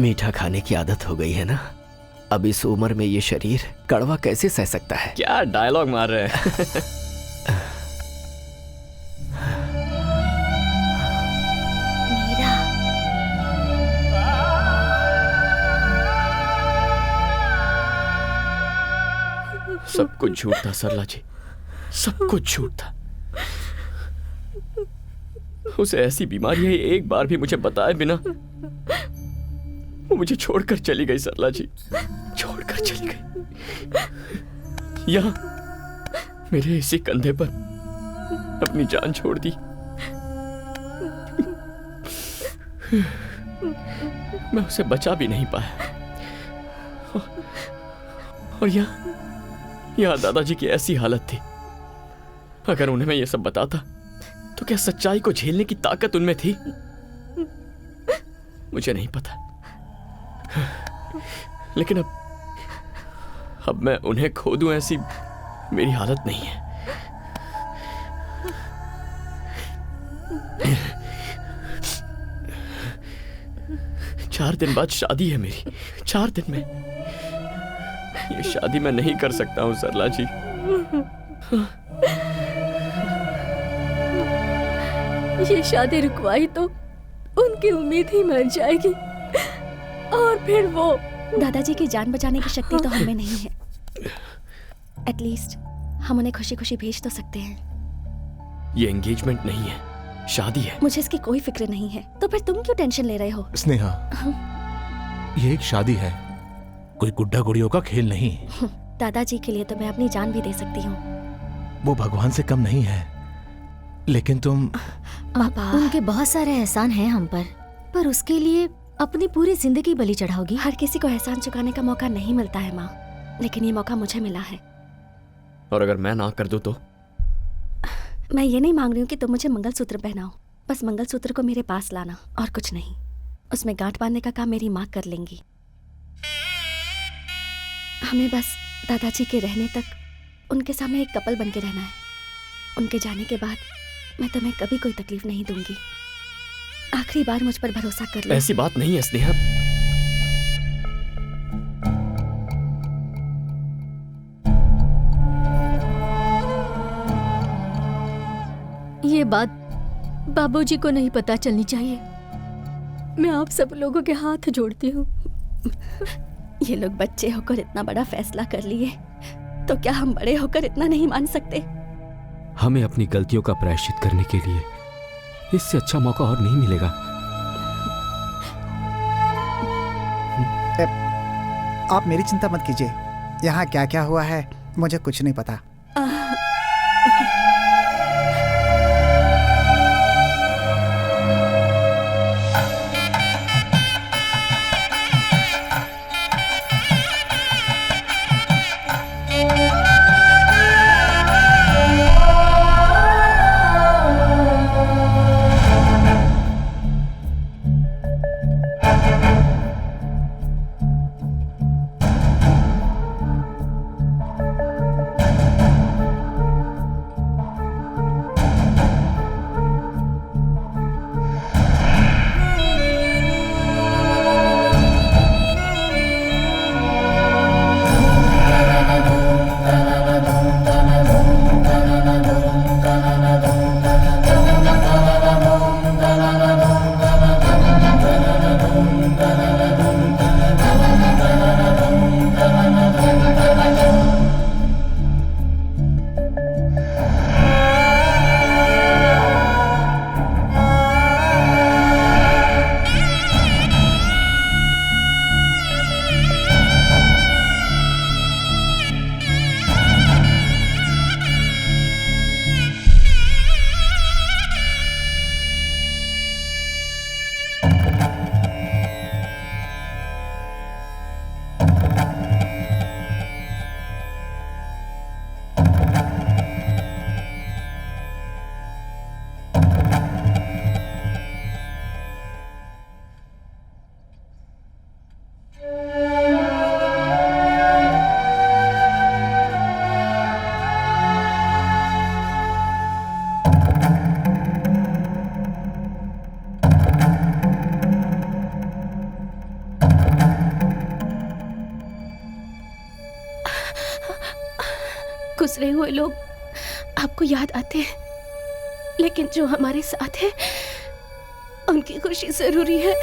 मीठा खाने की आदत हो गई है ना, अब इस उम्र में ये शरीर कड़वा कैसे सह सकता है? क्या डायलॉग मार रहे हैं। सब कुछ झूठ था सरला जी, सब कुछ झूठ था। उसे ऐसी बीमारी है, एक बार भी मुझे बताए बिना वो मुझे छोड़कर चली गई। सरला जी छोड़कर चली गई। यहाँ मेरे इसी कंधे पर अपनी जान छोड़ दी। मैं उसे बचा भी नहीं पाया। और यहाँ दादाजी की ऐसी हालत थी, अगर उन्हें मैं ये सब बताता तो क्या सच्चाई को झेलने की ताकत उनमें थी? मुझे नहीं पता। लेकिन अब मैं उन्हें खो दूं ऐसी मेरी हालत नहीं है। चार दिन बाद शादी है मेरी, 4 दिन में। ये शादी मैं नहीं कर सकता हूं सरला जी। ये शादी रुकवाई तो उनकी उम्मीद ही मर जाएगी, और फिर वो दादाजी की जान बचाने की शक्ति तो हमें नहीं है। एटलीस्ट हम उन्हें खुशी खुशी भेज तो सकते हैं। ये एंगेजमेंट नहीं है, शादी है। मुझे इसकी कोई फिक्र नहीं है, तो फिर तुम क्यों टेंशन ले रहे हो? स्नेहा, ये एक शादी है, कोई गुड्डा गुड़ियों का खेल नहीं। दादाजी के लिए तो मैं अपनी जान भी दे सकती हूँ। वो भगवान से कम नहीं है, लेकिन तुम उनके बहुत सारे एहसान हैं हम पर उसके लिए अपनी पूरी जिंदगी बलि चढ़ाओगी? हर किसी को एहसान चुकाने का मौका नहीं मिलता है माँ, लेकिन ये मौका मुझे मिला है। और अगर मैं ना कर दूं तो? मैं ये नहीं मांग रही हूँ कि तुम मुझे मंगलसूत्र पहनाओ, बस मंगलसूत्र को मेरे पास लाना और कुछ नहीं। उसमें गांठ बांधने का काम मेरी माँ कर लेंगी। हमें बस दादाजी के रहने तक उनके सामने एक कपल बन के रहना है। उनके जाने के बाद मैं तुम्हें कभी कोई तकलीफ नहीं दूंगी। आखिरी बार मुझ पर भरोसा कर लो। ऐसी बात नहीं है स्नेहा। ये बात बाबूजी को नहीं पता चलनी चाहिए। मैं आप सब लोगों के हाथ जोड़ती हूँ। ये लोग बच्चे होकर इतना बड़ा फैसला कर लिए, तो क्या हम बड़े होकर इतना नहीं मान सकते? हमें अपनी गलतियों का प्रायश्चित करने के लिए इससे अच्छा मौका और नहीं मिलेगा। आप मेरी चिंता मत कीजिए, यहाँ क्या क्या हुआ है मुझे कुछ नहीं पता। गुजरे हुए लोग आपको याद आते हैं, लेकिन जो हमारे साथ है उनकी खुशी जरूरी है।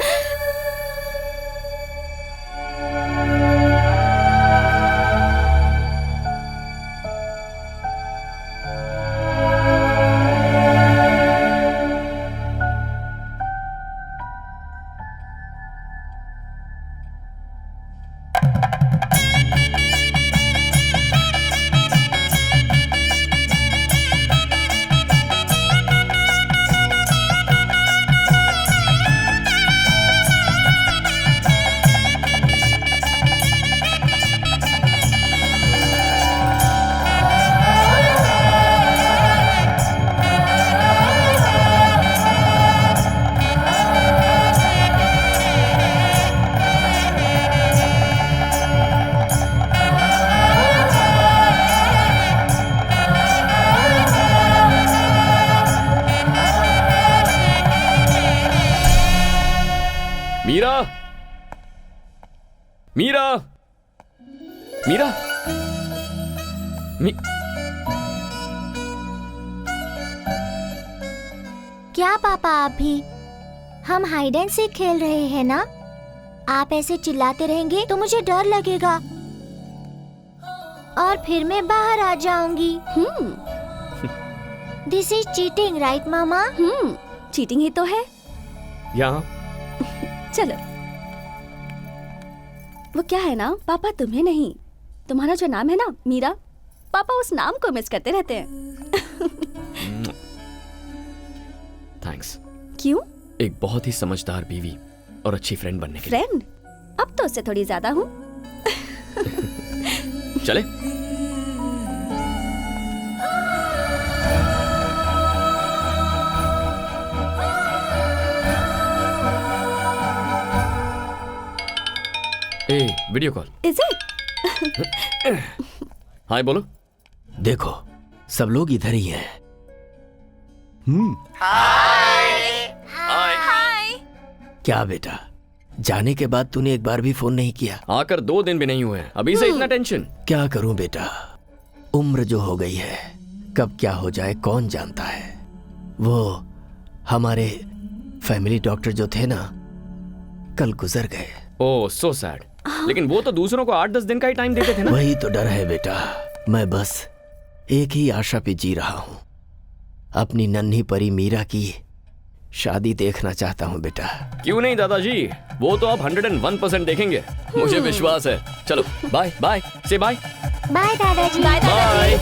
मीरा, मीरा, मीरा, क्या पापा आप भी? हम हाइड एंड सीक खेल रहे हैं ना? आप ऐसे चिल्लाते रहेंगे तो मुझे डर लगेगा और फिर मैं बाहर आ जाऊंगी। दिस इज चीटिंग, राइट मामा? चीटिंग ही तो है। यहाँ चलो। वो क्या है ना, पापा तुम्हें नहीं, तुम्हारा जो नाम है ना मीरा, पापा उस नाम को मिस करते रहते हैं। थैंक्स। क्यों? एक बहुत ही समझदार बीवी और अच्छी फ्रेंड बनने के लिए। फ्रेंड? अब तो उससे थोड़ी ज्यादा हूँ। चले? Video call. Is it? Hi बोलो। देखो सब लोग इधर ही हैं। हाय। क्या बेटा, जाने के बाद तूने एक बार भी फोन नहीं किया? आकर 2 दिन भी नहीं हुए हैं, अभी से इतना टेंशन? क्या करूं बेटा, उम्र जो हो गई है, कब क्या हो जाए कौन जानता है। वो हमारे फैमिली डॉक्टर जो थे ना, कल गुजर गए। ओह सो सैड। लेकिन वो तो दूसरों को 8-10 दिन का ही टाइम देते थे ना। वही तो डर है बेटा, मैं बस एक ही आशा पे जी रहा हूं, अपनी नन्ही परी मीरा की शादी देखना चाहता हूं बेटा। क्यों नहीं दादाजी, वो तो आप 101% देखेंगे, मुझे विश्वास है। चलो बाय बाय, से बाय। बाय दादाजी। बाय।